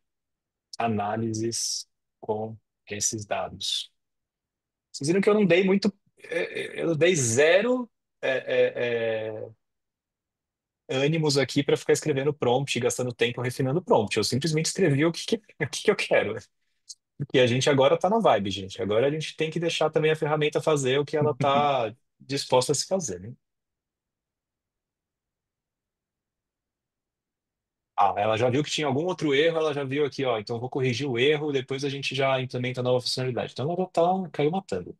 análises com esses dados. Vocês viram que eu não dei muito, eu dei zero ânimos aqui para ficar escrevendo prompt, gastando tempo refinando prompt. Eu simplesmente escrevi o que eu quero. Porque a gente agora está na vibe, gente. Agora a gente tem que deixar também a ferramenta fazer o que ela está disposta a se fazer, né? Ah, ela já viu que tinha algum outro erro, ela já viu aqui, ó. Então eu vou corrigir o erro, depois a gente já implementa a nova funcionalidade. Então ela já tá, caiu matando.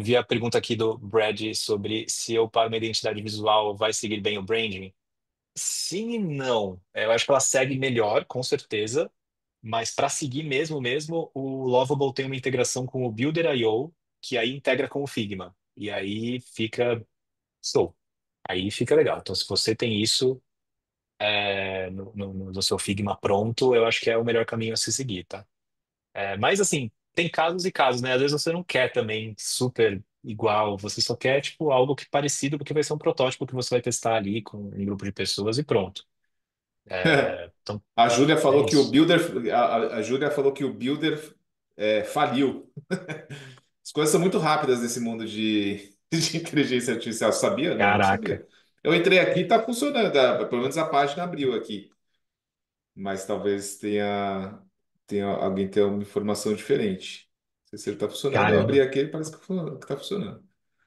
Vi a pergunta aqui do Brad sobre se eu para uma identidade visual vai seguir bem o branding. Sim e não. Eu acho que ela segue melhor, com certeza. Mas para seguir mesmo, o Lovable tem uma integração com o Builder.io, que aí integra com o Figma. E aí fica show. Aí fica legal. Então, se você tem isso no seu Figma pronto, eu acho que é o melhor caminho a se seguir, tá? Mas assim, tem casos e casos, né? Às vezes você não quer também super igual, você só quer tipo algo que parecido, porque vai ser um protótipo que você vai testar ali com um grupo de pessoas e pronto. Então, A Júlia é falou que o isso. Builder, a Júlia falou que o Builder faliu. As coisas são muito rápidas nesse mundo de inteligência artificial. Sabia? Não, não Caraca. sabia. Eu entrei aqui, e tá funcionando. Pelo menos a página abriu aqui. Mas talvez alguém tenha uma informação diferente. Não sei se ele está funcionando. Eu abri Caramba. aqui e parece que está funcionando.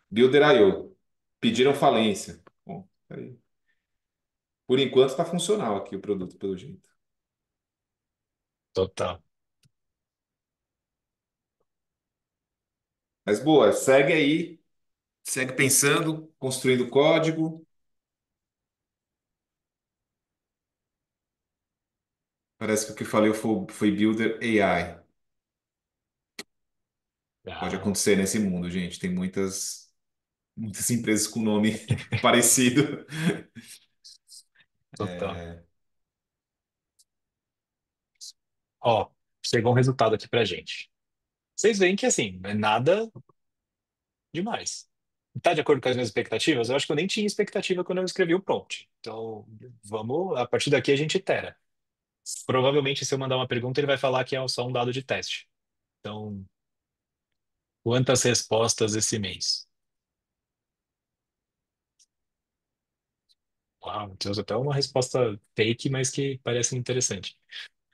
Builder.io. Pediram falência. Bom, tá aí. Por enquanto está funcional aqui o produto, pelo jeito. Total. Mas boa, segue aí, segue pensando, construindo código. Parece que o que falei foi Builder AI. Pode Ah, acontecer nesse mundo, gente. Tem muitas empresas com nome parecido. total. Ó, chegou um resultado aqui pra gente. Vocês veem que assim, não é nada demais. tá de acordo com as minhas expectativas? Eu acho que eu nem tinha expectativa quando eu escrevi o prompt. Então, vamos, a partir daqui a gente itera. Provavelmente, se eu mandar uma pergunta, ele vai falar que é só um dado de teste. Então, quantas respostas esse mês? Uau, Deus, até uma resposta fake, mas que parece interessante.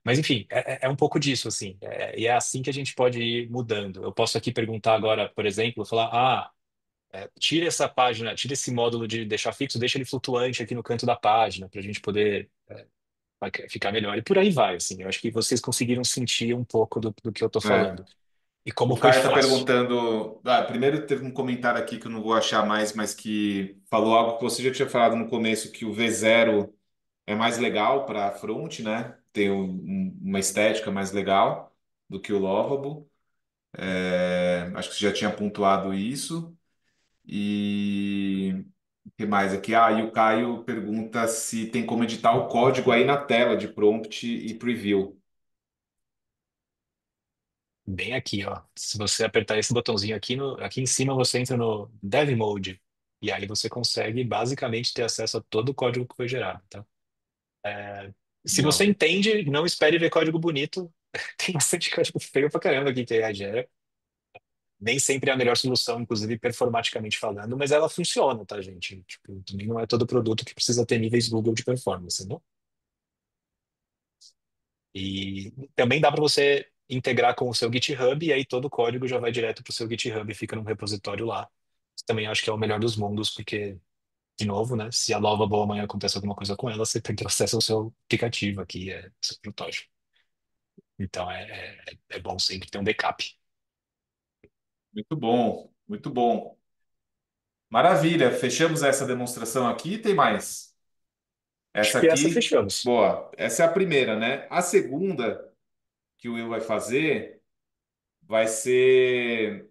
Mas, enfim, é um pouco disso, assim. E é assim que a gente pode ir mudando. Eu posso aqui perguntar agora, por exemplo, falar, tira essa página, tira esse módulo de deixar fixo, deixa ele flutuante aqui no canto da página, para a gente poder ficar melhor. E por aí vai, assim. Eu acho que vocês conseguiram sentir um pouco do que eu tô É. falando. E como O foi Caio está fácil. perguntando. Primeiro teve um comentário aqui que eu não vou achar mais, mas que falou algo que você já tinha falado no começo, que o V0 é mais legal para front, né? Tem uma estética mais legal do que o Lovable. Acho que você já tinha pontuado isso. E o que mais aqui? E o Caio pergunta se tem como editar o código aí na tela de prompt e preview. Bem aqui, ó. Se você apertar esse botãozinho aqui, aqui em cima, você entra no Dev Mode. E aí você consegue basicamente ter acesso a todo o código que foi gerado, tá? Se você Boa. entende, não espere ver código bonito. Tem bastante código feio pra caramba aqui que a AI gera. Nem sempre é a melhor solução, inclusive performaticamente falando, mas ela funciona, tá, gente? Tipo, também não é todo produto que precisa ter níveis Google de performance, né? E também dá para você integrar com o seu GitHub e aí todo o código já vai direto para o seu GitHub e fica num repositório lá. Também acho que é o melhor dos mundos, porque, de novo, né? Se a nova boa amanhã acontece alguma coisa com ela, você tem que ter acesso ao seu aplicativo aqui, seu protótipo. Então é bom sempre ter um backup. Muito bom, muito bom. Maravilha, fechamos essa demonstração aqui. Tem mais. Acho Essa que essa aqui, fechamos. boa. Essa é a primeira, né? A segunda que o Will vai fazer vai ser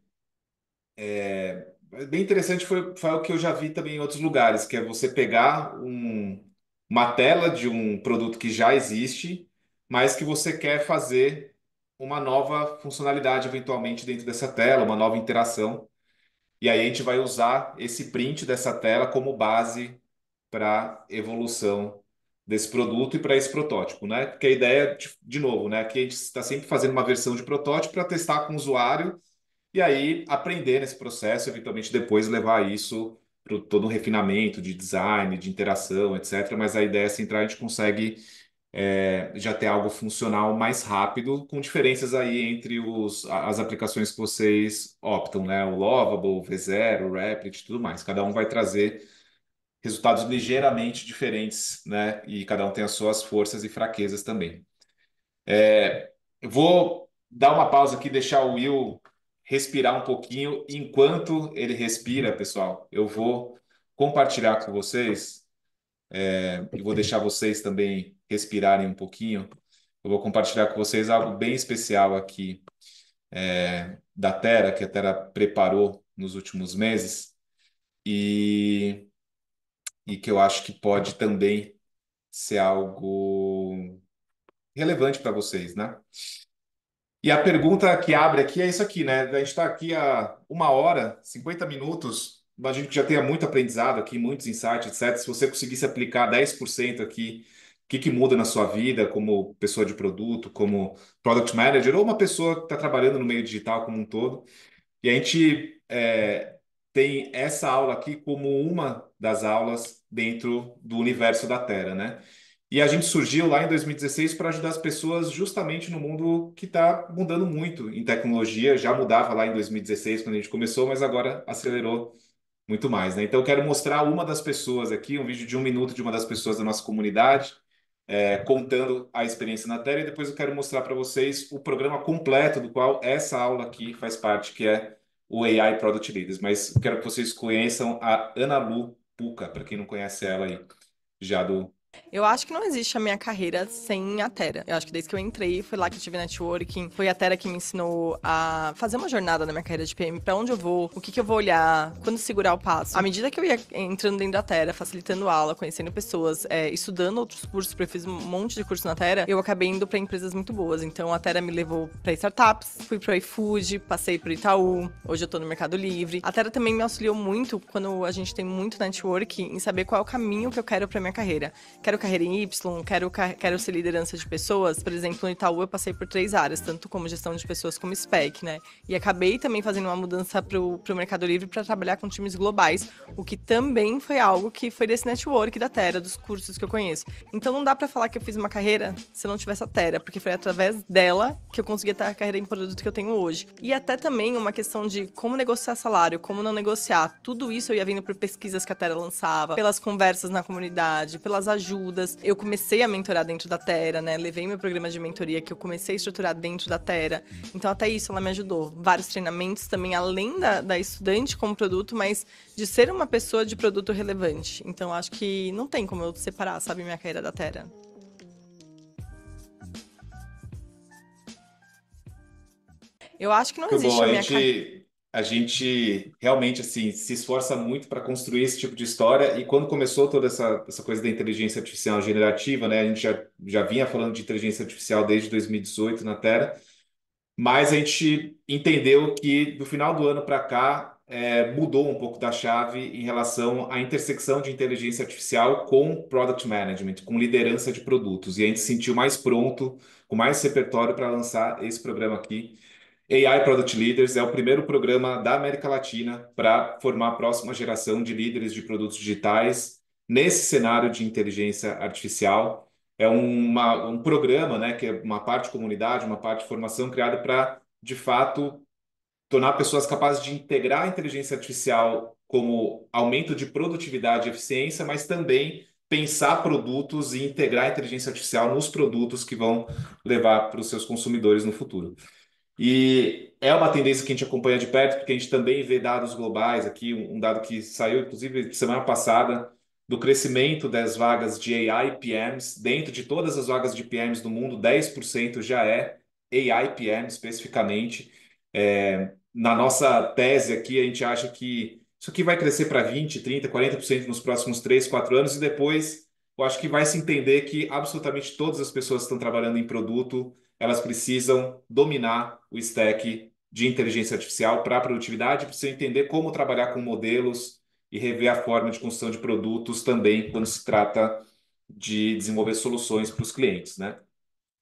bem interessante. Foi o que eu já vi também em outros lugares, que é você pegar uma tela de um produto que já existe, mas que você quer fazer uma nova funcionalidade eventualmente dentro dessa tela, uma nova interação. E aí a gente vai usar esse print dessa tela como base para evolução desse produto e para esse protótipo, né? Porque a ideia, de novo, né, que a gente está sempre fazendo uma versão de protótipo para testar com o usuário e aí aprender nesse processo, eventualmente depois levar isso para todo um refinamento de design, de interação, etc. Mas a ideia central é a gente consegue já ter algo funcional mais rápido, com diferenças aí entre as aplicações que vocês optam, né? O Lovable, o V0, o Replit e tudo mais. Cada um vai trazer resultados ligeiramente diferentes, né? E cada um tem as suas forças e fraquezas também. Eu vou dar uma pausa aqui, deixar o Will respirar um pouquinho. Enquanto ele respira, pessoal, eu vou compartilhar com vocês e vou deixar vocês também respirarem um pouquinho. Eu vou compartilhar com vocês algo bem especial aqui da Terra, que a Terra preparou nos últimos meses e, e que eu acho que pode também ser algo relevante para vocês, né? E a pergunta que abre aqui é isso aqui, né? A gente está aqui há 1 hora, 50 minutos. Imagino que já tenha muito aprendizado aqui, muitos insights, etc. Se você conseguisse aplicar 10% aqui, o que que muda na sua vida como pessoa de produto, como product manager, ou uma pessoa que está trabalhando no meio digital como um todo. E a gente tem essa aula aqui como uma das aulas dentro do universo da Terra, né? E a gente surgiu lá em 2016 para ajudar as pessoas justamente no mundo que está mudando muito em tecnologia. Já mudava lá em 2016 quando a gente começou, mas agora acelerou muito mais, né? Então eu quero mostrar uma das pessoas aqui, um vídeo de 1 minuto de uma das pessoas da nossa comunidade, contando a experiência na Terra, e depois eu quero mostrar para vocês o programa completo do qual essa aula aqui faz parte, que é o AI Product Leaders. Mas eu quero que vocês conheçam a Ana Lu Puca, para quem não conhece ela aí, já do Eu acho que não existe a minha carreira sem a Terra. Eu acho que desde que eu entrei, foi lá que eu tive networking, foi a Terra que me ensinou a fazer uma jornada na minha carreira de PM, pra onde eu vou, o que que eu vou olhar, quando segurar o passo. À medida que eu ia entrando dentro da Terra, facilitando aula, conhecendo pessoas, estudando outros cursos, porque eu fiz um monte de curso na Terra, eu acabei indo pra empresas muito boas. Então a Terra me levou pra startups, fui pro iFood, passei pro Itaú, hoje eu tô no Mercado Livre. A Terra também me auxiliou muito quando a gente tem muito network em saber qual é o caminho que eu quero pra minha carreira. Quero carreira em Y, quero ser liderança de pessoas. Por exemplo, no Itaú eu passei por 3 áreas, tanto como gestão de pessoas como spec, né? E acabei também fazendo uma mudança pro Mercado Livre para trabalhar com times globais, o que também foi algo que foi desse network da Terra, dos cursos que eu conheço. Então não dá para falar que eu fiz uma carreira se eu não tivesse a Terra, porque foi através dela que eu consegui ter a carreira em produto que eu tenho hoje. E até também uma questão de como negociar salário, como não negociar. Tudo isso eu ia vindo por pesquisas que a Terra lançava, pelas conversas na comunidade, pelas ajudas. Eu comecei a mentorar dentro da Terra, né? Levei meu programa de mentoria que eu comecei a estruturar dentro da Terra. Então, até isso ela me ajudou. Vários treinamentos também, além da estudante como produto, mas de ser uma pessoa de produto relevante. Então, acho que não tem como eu separar, sabe, minha carreira da Terra. Eu acho que não Muito bom. existe a minha carreira. A gente realmente assim se esforça muito para construir esse tipo de história. E quando começou toda essa coisa da inteligência artificial generativa, né? A gente já vinha falando de inteligência artificial desde 2018 na Terra, mas a gente entendeu que do final do ano para cá mudou um pouco da chave em relação à intersecção de inteligência artificial com product management, com liderança de produtos. E a gente se sentiu mais pronto, com mais repertório para lançar esse programa aqui. AI Product Leaders é o primeiro programa da América Latina para formar a próxima geração de líderes de produtos digitais nesse cenário de inteligência artificial. É um programa, né, que é uma parte comunidade, uma parte de formação criada para, de fato, tornar pessoas capazes de integrar a inteligência artificial como aumento de produtividade e eficiência, mas também pensar produtos e integrar a inteligência artificial nos produtos que vão levar para os seus consumidores no futuro. E é uma tendência que a gente acompanha de perto, porque a gente também vê dados globais aqui, um dado que saiu, inclusive, semana passada, do crescimento das vagas de AI PMs. Dentro de todas as vagas de PMs do mundo, 10% já é AI PM especificamente. Na nossa tese aqui, a gente acha que isso aqui vai crescer para 20, 30, 40% nos próximos 3, 4 anos, e depois eu acho que vai se entender que absolutamente todas as pessoas que estão trabalhando em produto elas precisam dominar o stack de inteligência artificial para a produtividade, precisam entender como trabalhar com modelos e rever a forma de construção de produtos também quando se trata de desenvolver soluções para os clientes, né?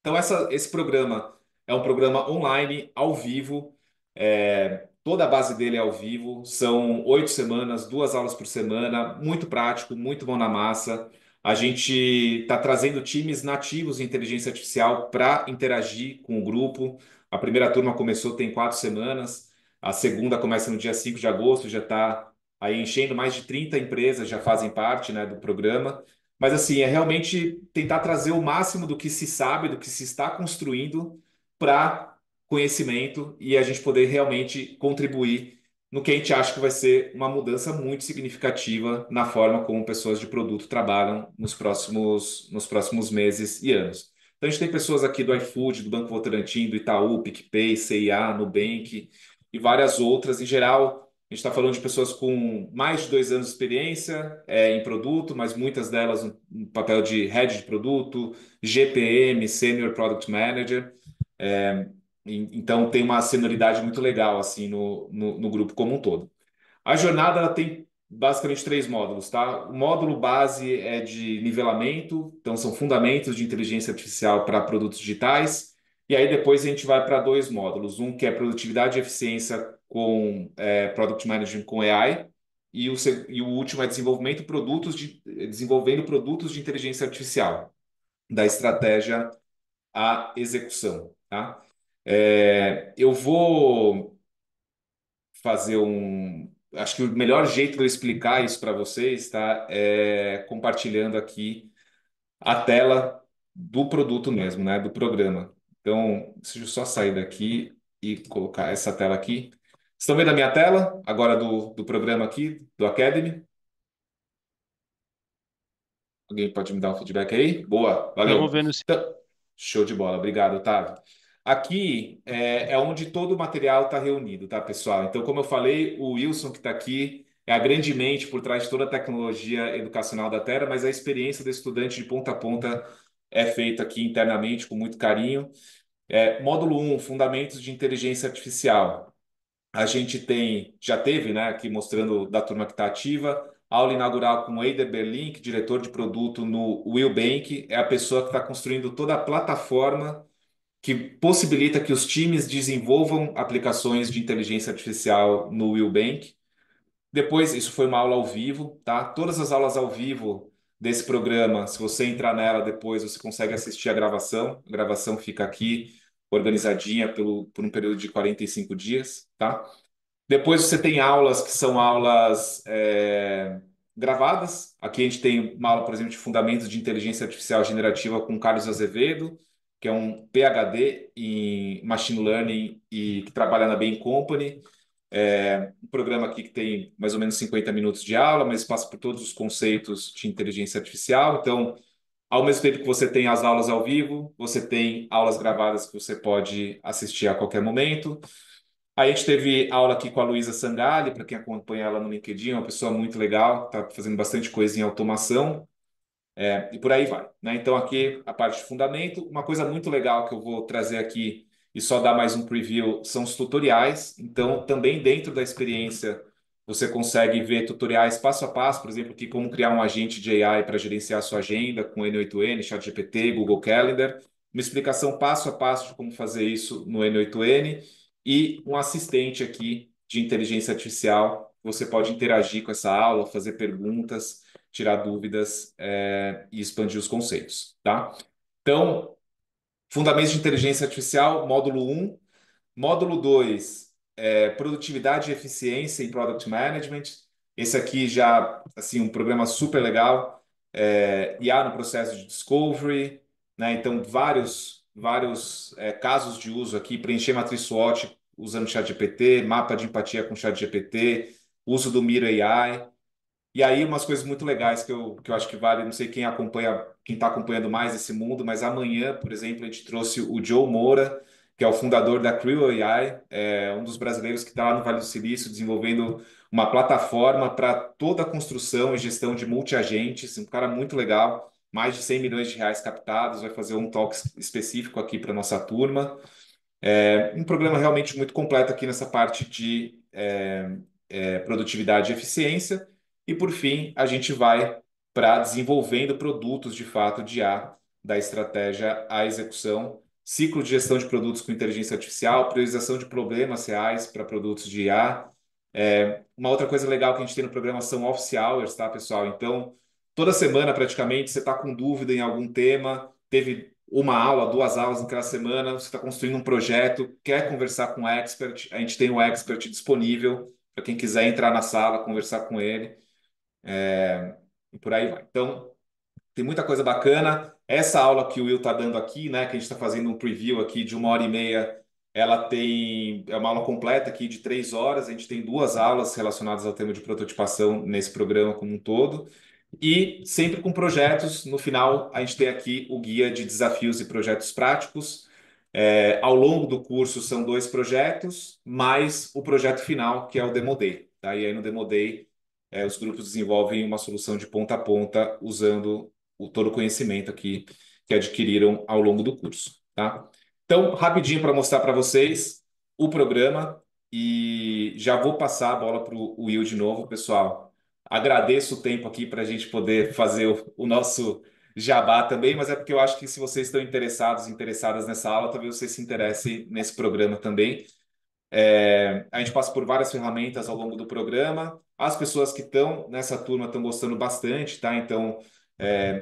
Então, esse programa é um programa online, ao vivo. Toda a base dele é ao vivo. São 8 semanas, 2 aulas por semana. Muito prático, muito bom na massa. A gente está trazendo times nativos de inteligência artificial para interagir com o grupo. A primeira turma começou tem 4 semanas. A segunda começa no dia 5 de agosto. Já está aí enchendo, mais de 30 empresas já fazem parte, né, do programa. Mas assim, é realmente tentar trazer o máximo do que se sabe, do que se está construindo para conhecimento e a gente poder realmente contribuir no que a gente acha que vai ser uma mudança muito significativa na forma como pessoas de produto trabalham nos próximos meses e anos. Então, a gente tem pessoas aqui do iFood, do Banco Votorantim, do Itaú, PicPay, CIA, Nubank e várias outras. Em geral, a gente está falando de pessoas com mais de 2 anos de experiência em produto, mas muitas delas no papel de head de produto, GPM, Senior Product Manager. É, então tem uma senioridade muito legal assim no grupo como um todo. A jornada ela tem basicamente 3 módulos, tá? O módulo base é de nivelamento, então são fundamentos de inteligência artificial para produtos digitais. E aí depois a gente vai para 2 módulos, um que é produtividade e eficiência com Product Management com AI, e o último é desenvolvendo produtos de inteligência artificial, da estratégia à execução, tá? Eu vou fazer um. Acho que o melhor jeito de eu explicar isso para vocês, tá? É compartilhando aqui a tela do produto mesmo, né? Do programa. Então, deixa eu só sair daqui e colocar essa tela aqui. Estão vendo a minha tela agora do programa aqui, do Academy? Alguém pode me dar um feedback aí? Boa, Estamos valeu. vendo sim. Então, show de bola, obrigado, Otávio. Aqui é onde todo o material está reunido, tá, pessoal? Então, como eu falei, o Wilson que está aqui é a grande mente por trás de toda a tecnologia educacional da Terra, mas a experiência do estudante de ponta a ponta é feita aqui internamente com muito carinho. Módulo 1, Fundamentos de Inteligência Artificial. A gente já teve, né, aqui mostrando da turma que está ativa, aula inaugural com o Eider Berlin, diretor de produto no Will Bank, é a pessoa que está construindo toda a plataforma que possibilita que os times desenvolvam aplicações de inteligência artificial no Will Bank. Depois, isso foi uma aula ao vivo, tá? Todas as aulas ao vivo desse programa, se você entrar nela depois, você consegue assistir a gravação. A gravação fica aqui organizadinha por um período de 45 dias, tá? Depois você tem aulas que são aulas gravadas. Aqui a gente tem uma aula, por exemplo, de Fundamentos de Inteligência Artificial Generativa com Carlos Azevedo, que é um PhD em Machine Learning e que trabalha na Bain Company. Um programa aqui que tem mais ou menos 50 minutos de aula, mas passa por todos os conceitos de inteligência artificial. Então, ao mesmo tempo que você tem as aulas ao vivo, você tem aulas gravadas que você pode assistir a qualquer momento. A gente teve aula aqui com a Luísa Sangali, para quem acompanha ela no LinkedIn, é uma pessoa muito legal, está fazendo bastante coisa em automação, e por aí vai, né? Então, aqui a parte de fundamento. Uma coisa muito legal que eu vou trazer aqui e só dar mais um preview são os tutoriais. Então, também dentro da experiência, você consegue ver tutoriais passo a passo, por exemplo, aqui como criar um agente de AI para gerenciar a sua agenda com N8N, ChatGPT, Google Calendar. Uma explicação passo a passo de como fazer isso no N8N e um assistente aqui de inteligência artificial. Você pode interagir com essa aula, fazer perguntas, tirar dúvidas, e expandir os conceitos, tá? Então, Fundamentos de Inteligência Artificial, módulo 1. Módulo 2, Produtividade e Eficiência em Product Management. Esse aqui já, assim, um programa super legal. IA no processo de discovery, né? Então, vários casos de uso aqui, preencher matriz SWOT usando ChatGPT, mapa de empatia com ChatGPT, uso do Miro AI. E aí, umas coisas muito legais que eu acho que vale, não sei quem acompanha, quem está acompanhando mais esse mundo, mas amanhã, por exemplo, a gente trouxe o Joe Moura, que é o fundador da Creo AI, um dos brasileiros que está lá no Vale do Silício desenvolvendo uma plataforma para toda a construção e gestão de multi-agentes, um cara muito legal, mais de 100 milhões de reais captados, vai fazer um talk específico aqui para nossa turma. Um programa realmente muito completo aqui nessa parte de produtividade e eficiência. E, por fim, a gente vai para desenvolvendo produtos de fato de IA, da estratégia à execução, ciclo de gestão de produtos com inteligência artificial, priorização de problemas reais para produtos de IA. Uma outra coisa legal que a gente tem no programa são office hours, tá, pessoal? Então, toda semana, praticamente, você está com dúvida em algum tema, teve uma aula, duas aulas naquela semana, você está construindo um projeto, quer conversar com o expert, a gente tem um expert disponível para quem quiser entrar na sala, conversar com ele, e por aí vai. Então, tem muita coisa bacana. Essa aula que o Will está dando aqui, né, que a gente está fazendo um preview aqui de 1 hora e meia, é uma aula completa aqui de 3 horas. A gente tem duas aulas relacionadas ao tema de prototipação nesse programa como um todo. E sempre com projetos. No final, a gente tem aqui o guia de desafios e projetos práticos. Ao longo do curso, são 2 projetos, mais o projeto final, que é o Demo Day. Tá? E aí, no Demo Day, os grupos desenvolvem uma solução de ponta a ponta, usando todo o conhecimento aqui que adquiriram ao longo do curso. Tá? Então, rapidinho para mostrar para vocês o programa. E já vou passar a bola para o Will de novo, pessoal. Agradeço o tempo aqui para a gente poder fazer o nosso jabá também, mas é porque eu acho que se vocês estão interessadas nessa aula, talvez vocês se interessem nesse programa também. A gente passa por várias ferramentas ao longo do programa. As pessoas que estão nessa turma estão gostando bastante, tá? Então,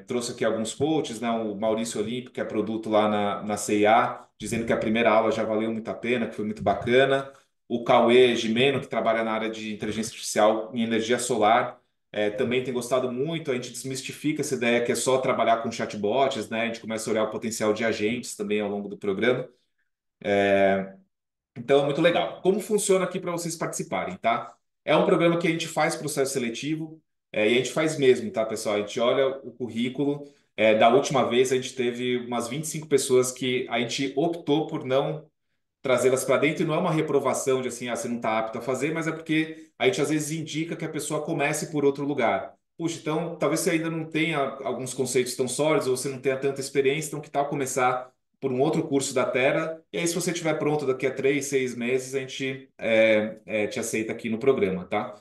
trouxe aqui alguns coaches, né? O Maurício Olímpio, que é produto lá na CIA, dizendo que a primeira aula já valeu muito a pena, que foi muito bacana. O Cauê Gimeno, que trabalha na área de inteligência artificial em energia solar, também tem gostado muito. A gente desmistifica essa ideia que é só trabalhar com chatbots, né? A gente começa a olhar o potencial de agentes também ao longo do programa. Então, é muito legal. Como funciona aqui para vocês participarem, tá? É um programa que a gente faz processo seletivo. E a gente faz mesmo, tá, pessoal? A gente olha o currículo. Da última vez, a gente teve umas 25 pessoas que a gente optou por não trazê-las para dentro, e não é uma reprovação de assim, você não está apto a fazer, mas é porque a gente às vezes indica que a pessoa comece por outro lugar. Puxa, então talvez você ainda não tenha alguns conceitos tão sólidos, ou você não tenha tanta experiência, então que tal começar por um outro curso da Terra? E aí, se você estiver pronto daqui a 3, 6 meses, a gente te aceita aqui no programa, tá?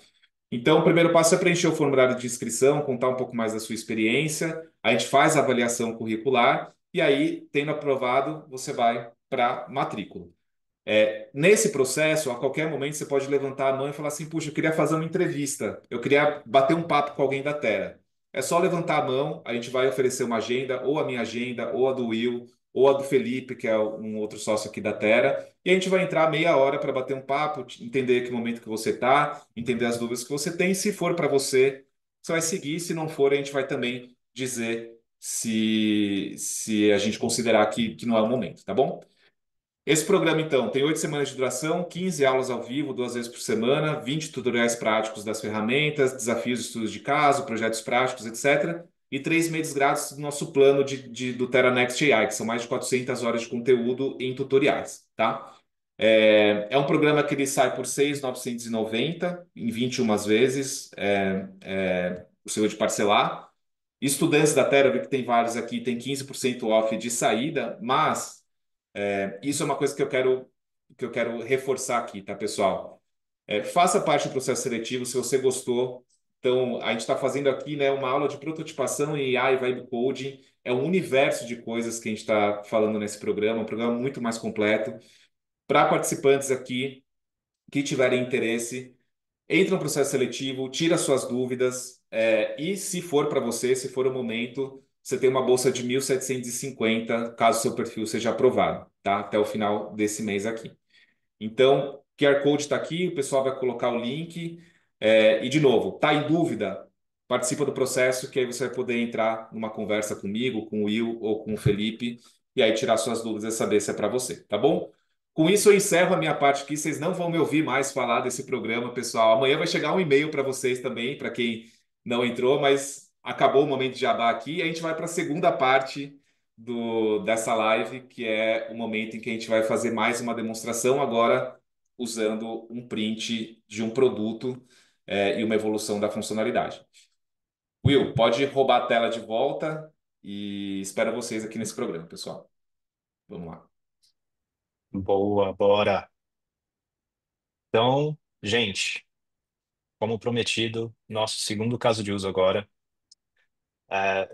Então, o primeiro passo é preencher o formulário de inscrição, contar um pouco mais da sua experiência. A gente faz a avaliação curricular e aí, tendo aprovado, você vai para matrícula. Nesse processo, a qualquer momento, você pode levantar a mão e falar assim: puxa, eu queria fazer uma entrevista, eu queria bater um papo com alguém da Terra. É só levantar a mão, a gente vai oferecer uma agenda, ou a minha agenda, ou a do Will, ou a do Felipe, que é um outro sócio aqui da Terra, e a gente vai entrar meia hora para bater um papo, entender que momento que você está, entender as dúvidas que você tem. Se for para você, você vai seguir; se não for, a gente vai também dizer se a gente considerar que não é o momento, tá bom? Esse programa, então, tem 8 semanas de duração, 15 aulas ao vivo, 2 vezes por semana, 20 tutoriais práticos das ferramentas, desafios de estudos de caso, projetos práticos, etc. E 3 meses grátis do nosso plano do Terra Next AI, que são mais de 400 horas de conteúdo em tutoriais, tá? É um programa que ele sai por 6.990 em 21 vezes, possível de parcelar. Estudantes da Terra, eu vi que tem vários aqui, tem 15% off de saída, mas isso é uma coisa que eu quero reforçar aqui, tá, pessoal? Faça parte do processo seletivo se você gostou. Então, a gente está fazendo aqui, né, uma aula de prototipação em AI e Vibe Coding. É um universo de coisas que a gente está falando nesse programa, um programa muito mais completo. Para participantes aqui que tiverem interesse, entra no processo seletivo, tira suas dúvidas, e se for para você, se for o momento, você tem uma bolsa de 1.750, caso seu perfil seja aprovado, tá? Até o final desse mês aqui. Então, QR Code está aqui, o pessoal vai colocar o link. E, de novo, tá em dúvida? Participa do processo, que aí você vai poder entrar numa conversa comigo, com o Will ou com o Felipe, e aí tirar suas dúvidas e saber se é para você, tá bom? Com isso, eu encerro a minha parte aqui. Vocês não vão me ouvir mais falar desse programa, pessoal. Amanhã vai chegar um e-mail para vocês também, para quem não entrou, mas acabou o momento de jabá aqui. E a gente vai para a segunda parte dessa live, que é o momento em que a gente vai fazer mais uma demonstração, agora usando um print de um produto, e uma evolução da funcionalidade. Will, pode roubar a tela de volta e espero vocês aqui nesse programa, pessoal. Vamos lá. Boa, bora. Então, gente, como prometido, nosso segundo caso de uso agora,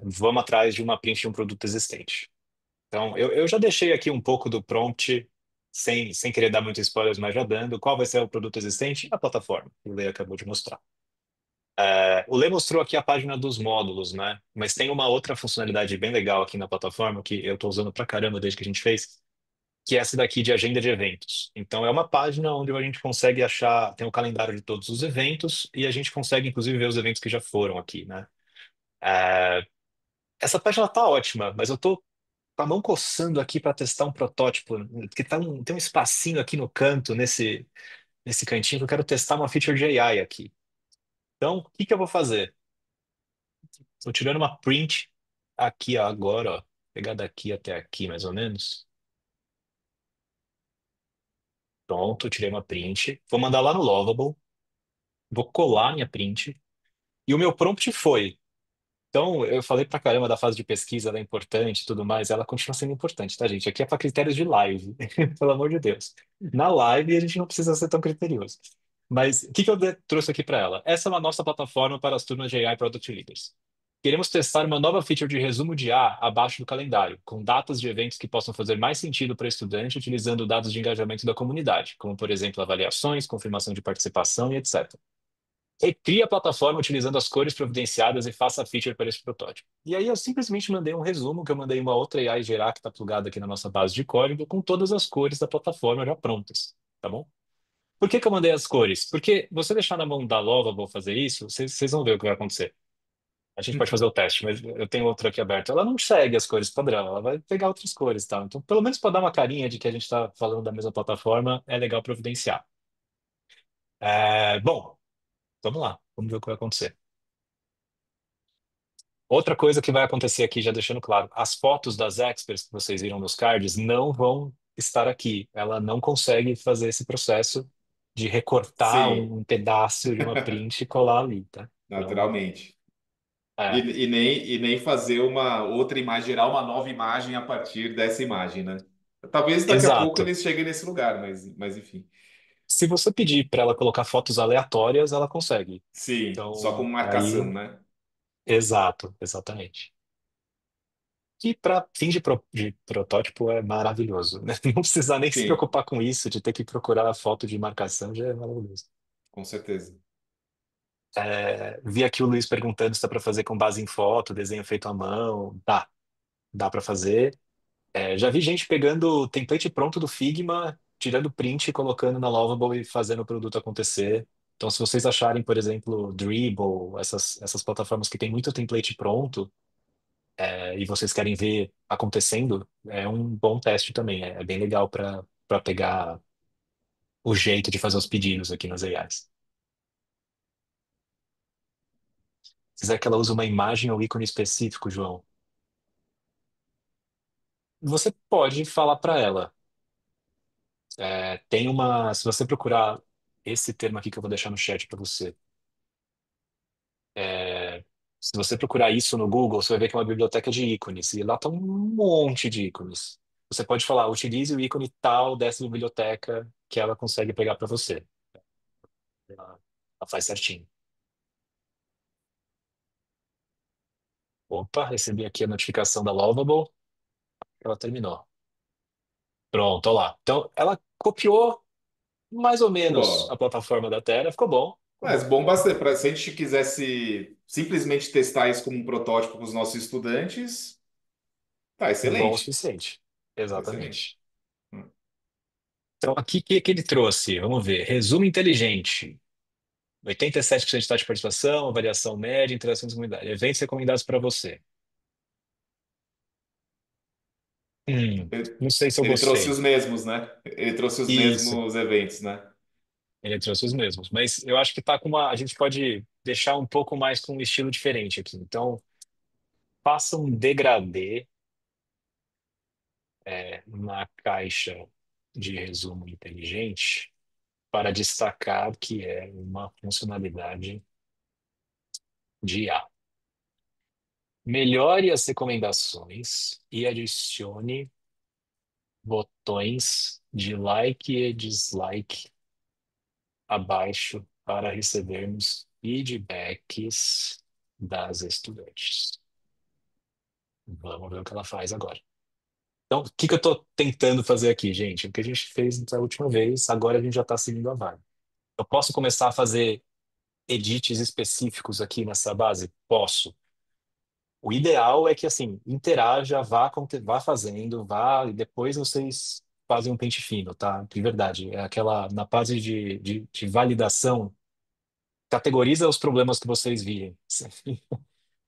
vamos atrás de uma print de um produto existente. Então, eu já deixei aqui um pouco do prompt, sem querer dar muitos spoilers, mas já dando. Qual vai ser o produto existente? A plataforma, que o Lê acabou de mostrar. O Lê mostrou aqui a página dos módulos, né? Mas tem uma outra funcionalidade bem legal aqui na plataforma, que eu estou usando pra caramba desde que a gente fez, que é essa daqui de agenda de eventos. Então, é uma página onde a gente consegue achar, tem o calendário de todos os eventos, e a gente consegue, inclusive, ver os eventos que já foram aqui, né? É, Essa página tá ótima, mas eu tô com a mão coçando aqui para testar um protótipo, que tem um espacinho aqui no canto, nesse cantinho, que eu quero testar uma feature de AI aqui. Então, o que que eu vou fazer? Estou tirando uma print aqui ó, agora, ó. Pegar daqui até aqui, mais ou menos. Pronto, tirei uma print. Vou mandar lá no Lovable. Vou colar minha print. E o meu prompt foi. Então, eu falei pra caramba da fase de pesquisa, ela é importante e tudo mais. Ela continua sendo importante, tá, gente? Aqui é para critérios de live, pelo amor de Deus. Na live, a gente não precisa ser tão criterioso. Mas o que que eu trouxe aqui para ela? Essa é uma nossa plataforma para as turmas de AI Product Leaders. Queremos testar uma nova feature de resumo de A abaixo do calendário, com datas de eventos que possam fazer mais sentido para o estudante, utilizando dados de engajamento da comunidade, como, por exemplo, avaliações, confirmação de participação e etc. Recrie a plataforma utilizando as cores providenciadas e faça a feature para esse protótipo. E aí eu simplesmente mandei um resumo, que eu mandei uma outra AI gerar que está plugada aqui na nossa base de código, com todas as cores da plataforma já prontas, tá bom? Por que que eu mandei as cores? Porque você deixar na mão da Lovable fazer isso, vocês vão ver o que vai acontecer. A gente pode fazer o teste, mas eu tenho outro aqui aberto. Ela não segue as cores padrão, ela vai pegar outras cores, tá? Então, pelo menos para dar uma carinha de que a gente está falando da mesma plataforma, é legal providenciar. Bom, vamos lá, vamos ver o que vai acontecer. Outra coisa que vai acontecer aqui, já deixando claro, as fotos das experts que vocês viram nos cards não vão estar aqui. Ela não consegue fazer esse processo de recortar Sim, um pedaço de uma print e colar ali, tá? Então, naturalmente. E, é, e nem fazer uma outra imagem, gerar uma nova imagem a partir dessa imagem, né? Talvez daqui a pouco exato. eles cheguem nesse lugar, mas enfim. Se você pedir para ela colocar fotos aleatórias, ela consegue. Sim, só como Então, marcação, aí, né? exato, exatamente. Que para fim de protótipo é maravilhoso, né? Não precisar nem se Sim, preocupar com isso, de ter que procurar a foto de marcação já é maravilhoso. com certeza. Vi aqui o Luiz perguntando se dá para fazer com base em foto, desenho feito à mão. Dá para fazer. Já vi gente pegando o template pronto do Figma, tirando print e colocando na Lovable e fazendo o produto acontecer. Então, se vocês acharem, por exemplo, Dribbble, essas plataformas que tem muito template pronto, e vocês querem ver acontecendo, é um bom teste também. É bem legal para pegar o jeito de fazer os pedidos aqui nas AIs. Se quiser que ela use uma imagem ou ícone específico, João, você pode falar para ela. Se você procurar esse termo aqui que eu vou deixar no chat para você, se você procurar isso no Google, você vai ver que é uma biblioteca de ícones e lá tá um monte de ícones. Você pode falar, utilize o ícone tal dessa biblioteca que ela consegue pegar para você. Ela faz certinho. Opa, recebi aqui a notificação da Lovable. Ela terminou. Pronto, olha lá. Então, ela copiou mais ou menos a Pô, plataforma da Terra. Ficou bom. Ficou mas bom. bom bastante. Se a gente quisesse simplesmente testar isso como um protótipo com os nossos estudantes, tá Bom o excelente. suficiente. Tá excelente. Exatamente. Hum. Então, aqui, o que que ele trouxe? Vamos ver. Resumo inteligente. 87% de taxa de participação, avaliação média, interação de comunidade. Eventos recomendados para você. Ele, Não sei se eu ele trouxe os gostei. mesmos, né? Ele trouxe os Isso, mesmos eventos, né? ele trouxe os mesmos. Mas eu acho que tá com uma. A gente pode deixar um pouco mais com um estilo diferente aqui. Então, faça um degradê na caixa de resumo inteligente para destacar que é uma funcionalidade de IA. Melhore as recomendações e adicione botões de like e dislike abaixo para recebermos feedbacks das estudantes. Vamos ver o que ela faz agora. Então, o que que eu estou tentando fazer aqui, gente? O que a gente fez da última vez, agora a gente já está seguindo a vaga. Eu posso começar a fazer edits específicos aqui nessa base? Posso. O ideal é que, assim, interaja, vá fazendo, vá, e depois vocês fazem um pente fino, tá? De verdade. É aquela, na fase de validação, categoriza os problemas que vocês virem.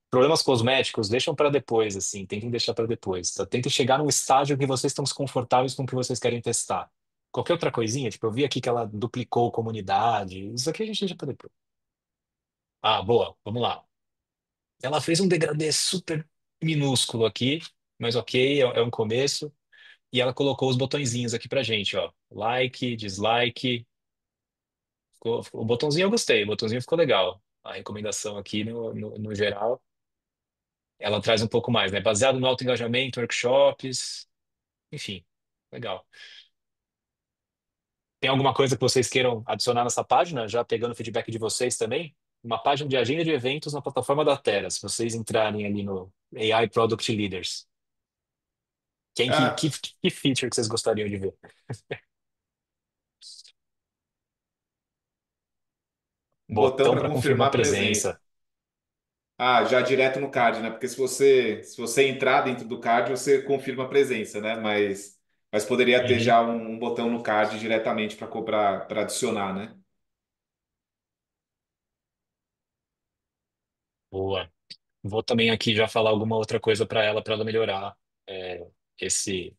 Problemas cosméticos, deixam para depois, assim, tentem deixar para depois, tá? Tentem chegar num estágio que vocês estão desconfortáveis com o que vocês querem testar. Qualquer outra coisinha, tipo, eu vi aqui que ela duplicou comunidade, isso aqui a gente deixa para depois. Ah, boa, vamos lá. Ela fez um degradê super minúsculo aqui, mas ok, é um começo. E ela colocou os botõezinhos aqui pra gente, ó. Like, dislike. O botãozinho eu gostei, o botãozinho ficou legal. A recomendação aqui no geral, ela traz um pouco mais, né? Baseado no alto engajamento, workshops, enfim, legal. Tem alguma coisa que vocês queiram adicionar nessa página, já pegando o feedback de vocês também? Uma página de agenda de eventos na plataforma da Terra, se vocês entrarem ali no AI Product Leaders. Quem Ah, que feature que vocês gostariam de ver? um botão Botão para para confirmar confirmar a presença. presença. Ah, já direto no card, né? Porque se você entrar dentro do card, você confirma a presença, né? Mas poderia ter Uhum. já um botão no card diretamente para cobrar, para adicionar, né? Boa. Vou também aqui já falar alguma outra coisa para ela melhorar esse.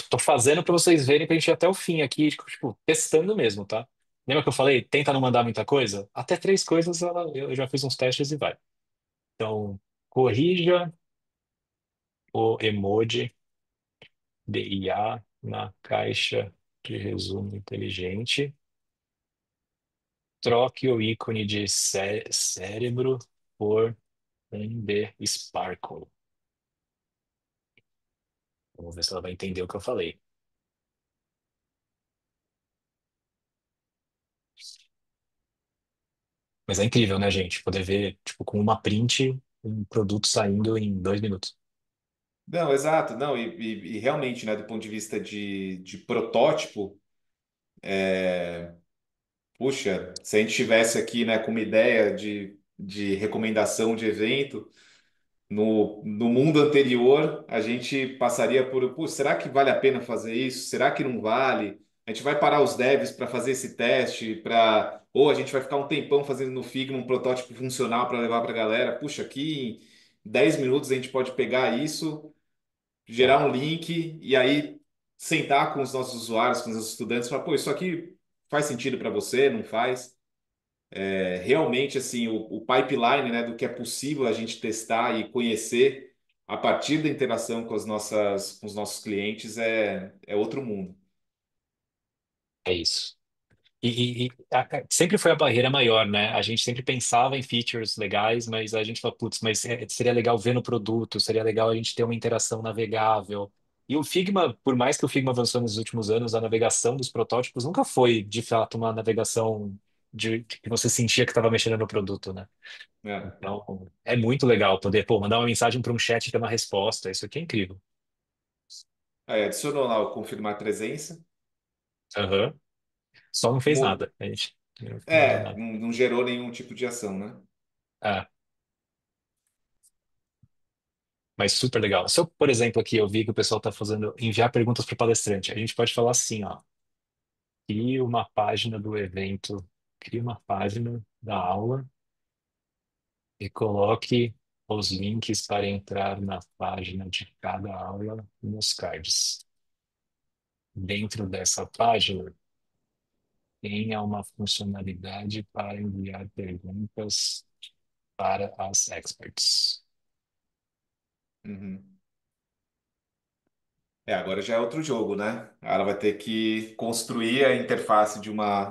Tô fazendo para vocês verem pra gente ir até o fim aqui, tipo, testando mesmo, tá? Lembra que eu falei, tenta não mandar muita coisa? Até três coisas eu já fiz uns testes e vai. Então, Corrija o emoji de IA na caixa de resumo inteligente. Troque o ícone de cérebro por um de Sparkle. Vamos ver se ela vai entender o que eu falei. Mas é incrível, né, gente? Poder ver, tipo, com uma print, um produto saindo em 2 minutos. Não, exato, não, e realmente, né, do ponto de vista de protótipo, puxa, se a gente tivesse aqui, né, com uma ideia de recomendação de evento, no mundo anterior, a gente passaria por, pô, será que vale a pena fazer isso? Será que não vale? A gente vai parar os devs para fazer esse teste, ou a gente vai ficar um tempão fazendo no Figma um protótipo funcional para levar para a galera. Puxa, aqui em 10 minutos a gente pode pegar isso, gerar É, um link e aí sentar com os nossos usuários, com os nossos estudantes, e falar, pô, isso aqui faz sentido para você? Não faz? Realmente assim o pipeline, né, do que é possível a gente testar e conhecer a partir da interação com os nossos clientes é outro mundo. é isso. Sempre foi a barreira maior, né? A gente sempre pensava em features legais, mas a gente fala, putz, mas seria legal ver no produto, seria legal a gente ter uma interação navegável. E o Figma, por mais que o Figma avançou nos últimos anos, a navegação dos protótipos nunca foi, de fato, uma navegação de que você sentia que estava mexendo no produto, né? Né? Então, é muito legal poder, pô, mandar uma mensagem para um chat e ter uma resposta. Isso aqui é incrível. Aí adicionou lá o confirmar presença. Aham. Só não fez Mo- nada. A gente não mandou nada. não gerou nenhum tipo de ação, né? Ah, mas super legal. Se eu, por exemplo, aqui eu vi que o pessoal está fazendo enviar perguntas para o palestrante, a gente pode falar assim, ó, crie uma página do evento, crie uma página da aula e coloque os links para entrar na página de cada aula nos cards. Dentro dessa página, tenha uma funcionalidade para enviar perguntas para as experts. Uhum. Agora já é outro jogo, né? Ela vai ter que construir a interface de uma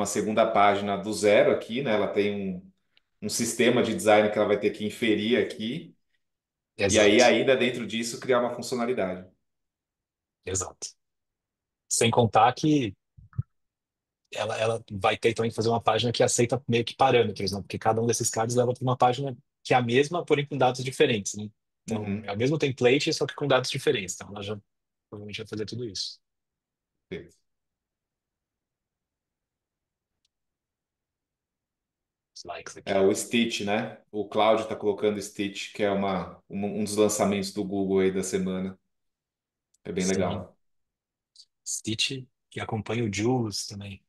segunda página do zero aqui, né? Ela tem um sistema de design que ela vai ter que inferir aqui. E aí, Exato, ainda dentro disso, criar uma funcionalidade. exato. Sem contar que ela vai ter também que fazer uma página que aceita meio que parâmetros, né? Porque cada um desses cards leva para uma página que é a mesma, porém com dados diferentes, né? Então, é Uhum. o mesmo template, só que com dados diferentes. Então, ela já provavelmente vai fazer tudo isso. Os likes É aqui. o Stitch, né? O Cláudio está colocando Stitch, que é um dos lançamentos do Google aí da semana. É bem Sim. legal. Stitch, que acompanha o Jules também.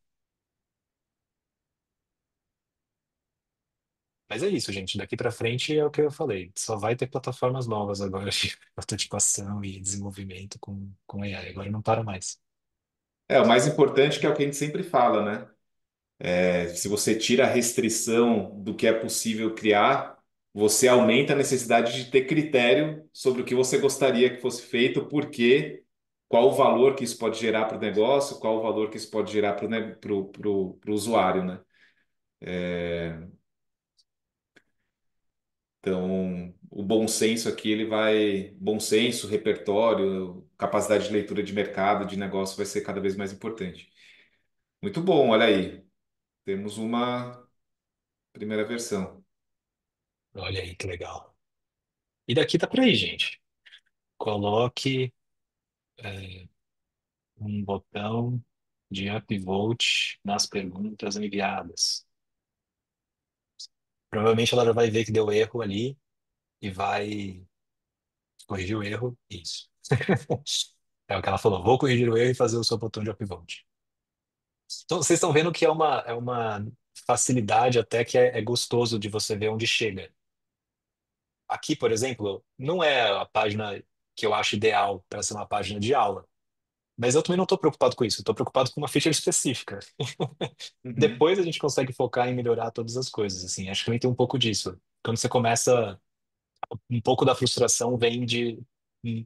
Mas é isso, gente. Daqui para frente é o que eu falei. Só vai ter plataformas novas agora de prototipação e desenvolvimento com AI. Agora não para mais. O mais importante que é o que a gente sempre fala, né? Se você tira a restrição do que é possível criar, você aumenta a necessidade de ter critério sobre o que você gostaria que fosse feito, porque qual o valor que isso pode gerar para o negócio, qual o valor que isso pode gerar para o usuário, né? Então, o bom senso aqui, bom senso, repertório, capacidade de leitura de mercado, de negócio vai ser cada vez mais importante. Muito bom, olha aí. Temos uma primeira versão. Olha aí que legal. E daqui tá para aí, gente. Coloque um botão de upvote nas perguntas enviadas. Provavelmente ela já vai ver que deu erro ali e vai corrigir o erro. Isso. É o que ela falou. Vou corrigir o erro e fazer o seu botão de upvote. Então, vocês estão vendo que é uma facilidade até que é gostoso de você ver onde chega. Aqui, por exemplo, não é a página que eu acho ideal para ser uma página de aula. Mas eu também não estou preocupado com isso. Estou preocupado com uma feature específica. Uhum. Depois a gente consegue focar em melhorar todas as coisas, assim. Acho que também tem um pouco disso. Quando você começa. um pouco da frustração vem de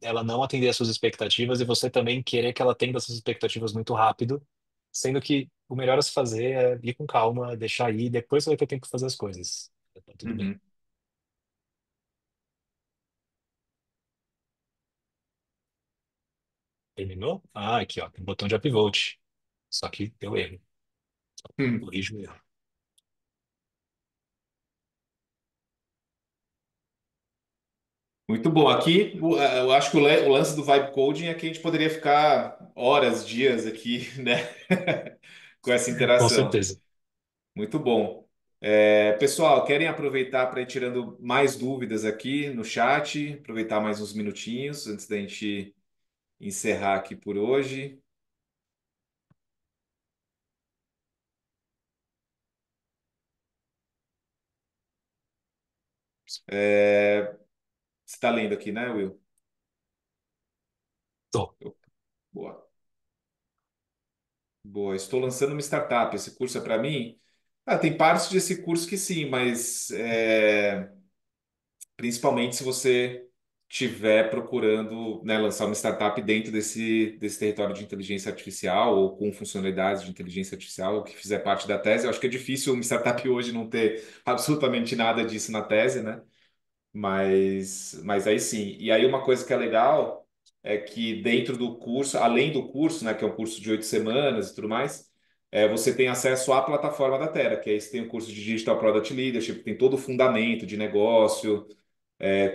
ela não atender às suas expectativas e você também querer que ela atenda às suas expectativas muito rápido, sendo que o melhor a se fazer é ir com calma, deixar ir, depois você vai ter tempo para fazer as coisas. Tá tudo bem. Uhum. Terminou? Ah, aqui, ó, tem um botão de upvote. Só que deu erro. Hum. Corrijo o erro. Muito bom. Aqui, eu acho que o lance do vibe coding é que a gente poderia ficar horas, dias aqui, né? Com essa Com interação. certeza. Muito bom. Pessoal, querem aproveitar para ir tirando mais dúvidas aqui no chat? Aproveitar mais uns minutinhos antes da gente encerrar aqui por hoje. Você está lendo aqui, né, Will? Tô. Boa. Boa. Estou lançando uma startup. Esse curso é para mim? Ah, tem partes desse curso que sim, mas principalmente se você estiver procurando, né, lançar uma startup dentro desse território de inteligência artificial ou com funcionalidades de inteligência artificial, o que fizer parte da tese. Eu acho que é difícil uma startup hoje não ter absolutamente nada disso na tese, né? Mas aí sim. E aí uma coisa que é legal é que dentro do curso, além do curso, né, que é um curso de 8 semanas e tudo mais, você tem acesso à plataforma da Terra, que aí você tem o curso de Digital Product Leadership, que tem todo o fundamento de negócio,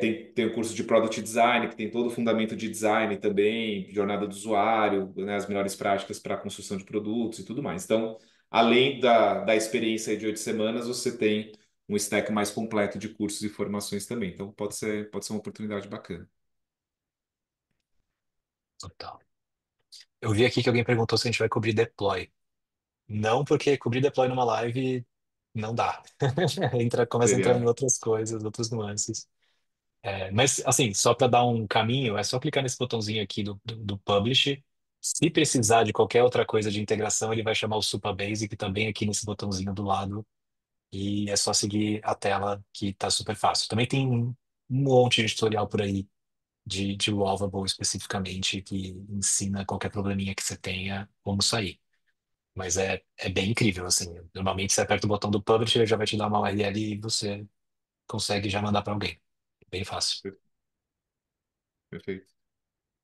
tem o curso de Product Design, que tem todo o fundamento de design também, jornada do usuário, né, as melhores práticas para a construção de produtos e tudo mais. Então, além da experiência aí de 8 semanas, você tem um stack mais completo de cursos e formações também. Então, pode ser uma oportunidade bacana. Total. Eu vi aqui que alguém perguntou se a gente vai cobrir deploy. Não, porque cobrir deploy numa live não dá. Começa a entrar em Seria. outras coisas, outras nuances. Mas, assim, só para dar um caminho, é só clicar nesse botãozinho aqui do Publish. Se precisar de qualquer outra coisa de integração, ele vai chamar o Supabase, que tá bem aqui nesse botãozinho do lado. E é só seguir a tela que tá super fácil. Também tem um monte de tutorial por aí de Lovable especificamente, que ensina qualquer probleminha que você tenha, como sair. Mas é bem incrível, assim. Normalmente você aperta o botão do Publish, ele já vai te dar uma URL e você consegue já mandar para alguém. Bem fácil. Perfeito.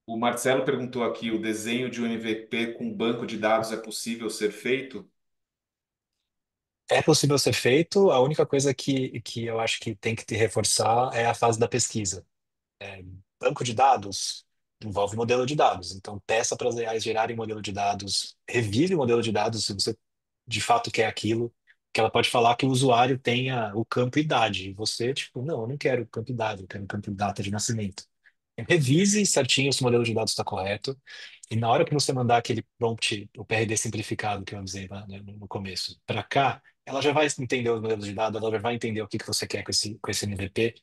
O Marcelo perguntou aqui: o desenho de um MVP com banco de dados é possível ser feito? É possível ser feito, a única coisa que eu acho que tem que te reforçar é a fase da pesquisa. Banco de dados envolve modelo de dados, então peça para as AIs gerarem modelo de dados, revise o modelo de dados se você de fato quer aquilo, que ela pode falar que o usuário tenha o campo idade, e você, tipo, não, eu não quero campo idade, eu quero campo data de nascimento. Revise certinho se o modelo de dados está correto, e na hora que você mandar aquele prompt, o PRD simplificado que eu avisei lá, né, no começo, para cá, ela já vai entender os modelos de dados, ela já vai entender o que que você quer com esse MVP.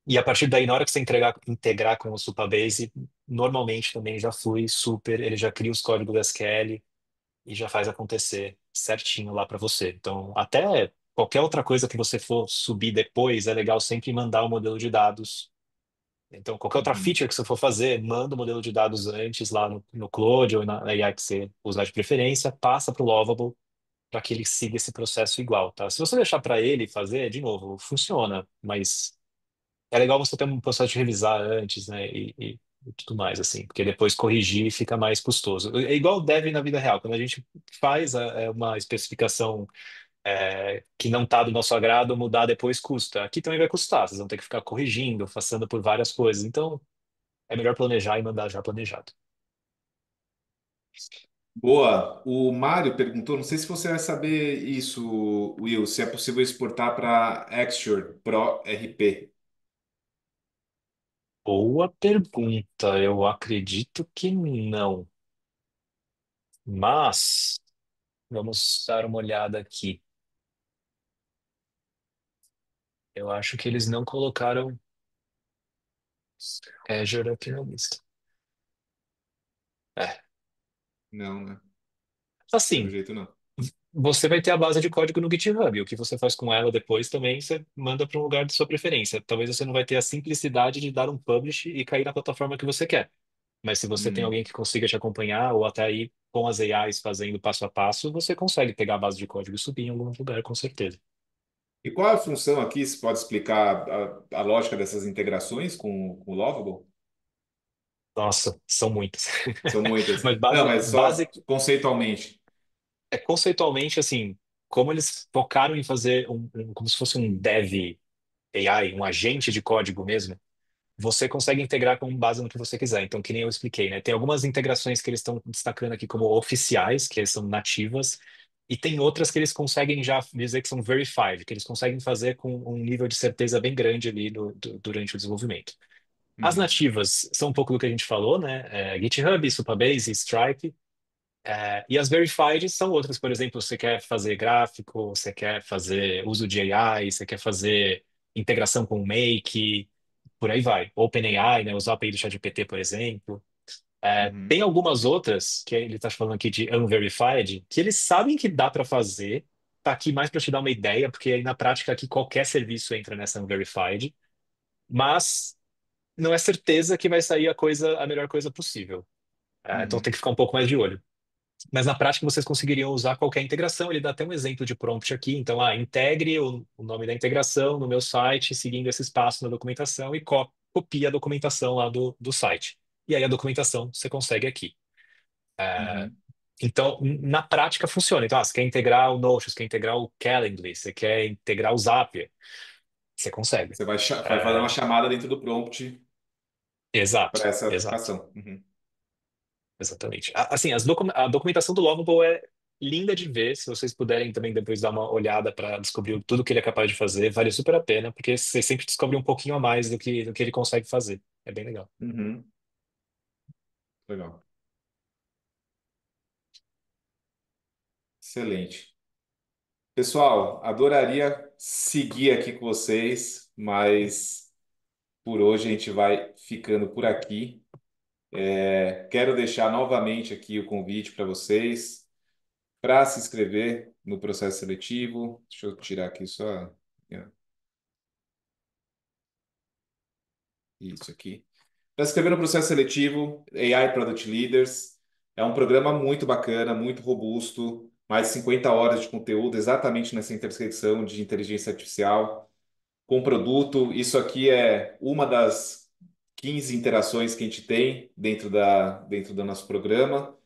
E a partir daí, na hora que você integrar com o Supabase, normalmente também já flui super, ele já cria os códigos do SQL e já faz acontecer certinho lá para você. Então, até qualquer outra coisa que você for subir depois, é legal sempre mandar o modelo de dados. Então, qualquer outra Uhum. feature que você for fazer, manda o modelo de dados antes lá no Claude ou na IA que você usar de preferência, passa para o Lovable para que ele siga esse processo igual, tá? Se você deixar para ele fazer, de novo, funciona, mas é legal você ter um processo de revisar antes, né? E tudo mais, assim, porque depois corrigir fica mais custoso. É igual dev na vida real. Quando a gente faz uma especificação que não está do nosso agrado, mudar depois custa. Aqui também vai custar, vocês vão ter que ficar corrigindo, passando por várias coisas. Então, é melhor planejar e mandar já planejado. Boa. O Mário perguntou, não sei se você vai saber isso, Will, se é possível exportar para Axure Pro RP. Boa pergunta. Eu acredito que não. Mas, vamos dar uma olhada aqui. Eu acho que eles não colocaram Azure aqui na lista. É, Não, né? Pelo assim, jeito não. Você vai ter a base de código no GitHub. O que você faz com ela depois também você manda para um lugar de sua preferência. Talvez você não vai ter a simplicidade de dar um publish e cair na plataforma que você quer. Mas se você tem Hum. alguém que consiga te acompanhar, ou até aí com as AIs fazendo passo a passo, você consegue pegar a base de código e subir em algum lugar, com certeza. E qual é a função aqui? Você pode explicar a lógica dessas integrações com o Lovable? Nossa, são muitas. São muitas. Mas Não, mas só base conceitualmente. é conceitualmente assim, como eles focaram em fazer como se fosse um dev AI, um agente de código mesmo, você consegue integrar com base no que você quiser. Então, que nem eu expliquei, né? Tem algumas integrações que eles estão destacando aqui como oficiais, que são nativas, e tem outras que eles conseguem já dizer que são verified, que eles conseguem fazer com um nível de certeza bem grande ali durante o desenvolvimento. As Uhum. nativas são um pouco do que a gente falou, né? GitHub, Supabase, Stripe. E as verified são outras, por exemplo, você quer fazer gráfico, você quer fazer uso de AI, você quer fazer integração com o Make, por aí vai. OpenAI, né? Usar a API do ChatGPT, por exemplo. Uhum. Tem algumas outras, que ele está falando aqui de unverified, que eles sabem que dá para fazer. Tá aqui mais para te dar uma ideia, porque aí na prática aqui qualquer serviço entra nessa unverified, mas não é certeza que vai sair a melhor coisa possível. Então tem Uhum. que ficar um pouco mais de olho. Mas na prática vocês conseguiriam usar qualquer integração. Ele dá até um exemplo de prompt aqui. Então, integre o nome da integração no meu site, seguindo esse espaço na documentação e copia a documentação lá do site. E aí a documentação você consegue aqui. É, Uhum. então, na prática funciona. Então, você quer integrar o Notion, você quer integrar o Calendly, você quer integrar o Zapier, você consegue. Você vai fazer uma É, chamada dentro do prompt exato, para essa exato. aplicação. Uhum. Exatamente. Assim, a documentação do Lovable é linda de ver. Se vocês puderem também depois dar uma olhada para descobrir tudo que ele é capaz de fazer, vale super a pena, porque você sempre descobre um pouquinho a mais do que ele consegue fazer. É bem legal. Uhum. Legal. Excelente. Pessoal, adoraria seguir aqui com vocês, mas por hoje a gente vai ficando por aqui. Quero deixar novamente aqui o convite para vocês para se inscrever no processo seletivo. Deixa eu tirar aqui só isso aqui. Para se inscrever no processo seletivo, AI Product Leaders é um programa muito bacana, muito robusto, mais de 50 horas de conteúdo exatamente nessa intersecção de inteligência artificial com o produto. Isso aqui é uma das 15 interações que a gente tem dentro do nosso programa.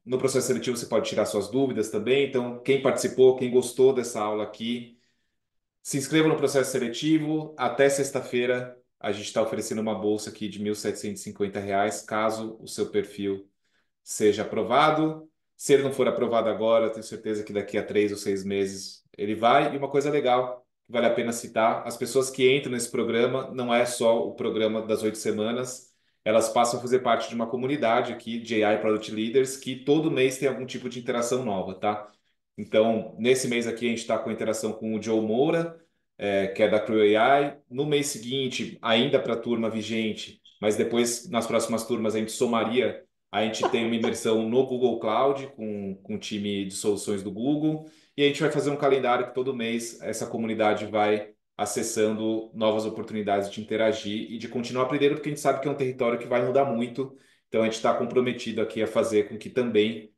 No processo seletivo você pode tirar suas dúvidas também. Então, quem participou, quem gostou dessa aula aqui, se inscreva no processo seletivo. Até sexta-feira, a gente está oferecendo uma bolsa aqui de R$ 1.750, caso o seu perfil seja aprovado. Se ele não for aprovado agora, eu tenho certeza que daqui a 3 ou 6 meses ele vai. E uma coisa legal, que vale a pena citar, as pessoas que entram nesse programa, não é só o programa das 8 semanas, elas passam a fazer parte de uma comunidade aqui de AI Product Leaders, que todo mês tem algum tipo de interação nova, tá? Então, nesse mês aqui, a gente está com interação com o Joe Moura, que é da Creo AI. No mês seguinte, ainda para a turma vigente, mas depois, nas próximas turmas, a gente somaria. A gente tem uma imersão no Google Cloud com o time de soluções do Google. E a gente vai fazer um calendário que todo mês essa comunidade vai acessando novas oportunidades de interagir e de continuar aprendendo, porque a gente sabe que é um território que vai mudar muito. Então, a gente está comprometido aqui a fazer com que também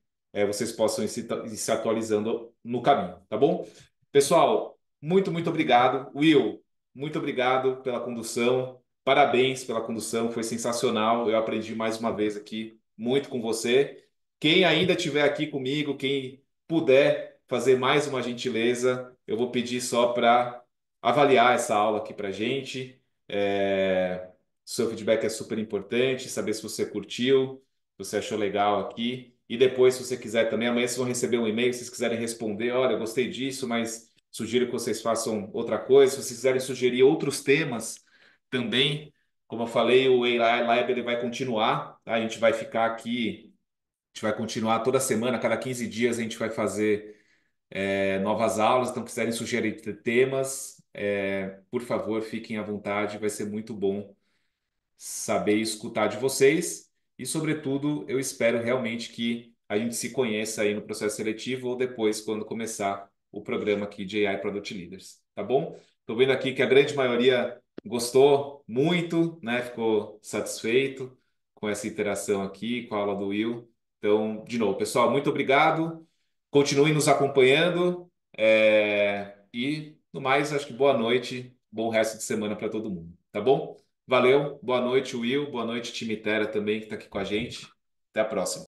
vocês possam ir se atualizando no caminho, tá bom? Pessoal, muito, muito obrigado. Will, muito obrigado pela condução. Parabéns pela condução, foi sensacional. Eu aprendi mais uma vez aqui muito com você. Quem ainda estiver aqui comigo, quem puder fazer mais uma gentileza, eu vou pedir só para avaliar essa aula aqui para gente. Seu feedback é super importante, saber se você curtiu, se você achou legal aqui. E depois, se você quiser também, amanhã vocês vão receber um e-mail, se vocês quiserem responder, olha, eu gostei disso, mas sugiro que vocês façam outra coisa. Se vocês quiserem sugerir outros temas também, como eu falei, o AI Lab ele vai continuar, tá? A gente vai ficar aqui, a gente vai continuar toda semana, a cada 15 dias a gente vai fazer novas aulas. Então, quiserem sugerir temas, por favor, fiquem à vontade, vai ser muito bom saber escutar de vocês e, sobretudo, eu espero realmente que a gente se conheça aí no processo seletivo ou depois, quando começar o programa aqui de AI Product Leaders, tá bom? Estou vendo aqui que a grande maioria gostou muito, né? Ficou satisfeito com essa interação aqui, com a aula do Will. Então, de novo, pessoal, muito obrigado. Continuem nos acompanhando. E, no mais, acho que boa noite, bom resto de semana para todo mundo, tá bom? Valeu, boa noite, Will, boa noite, time Terra também, que está aqui com a gente. Até a próxima.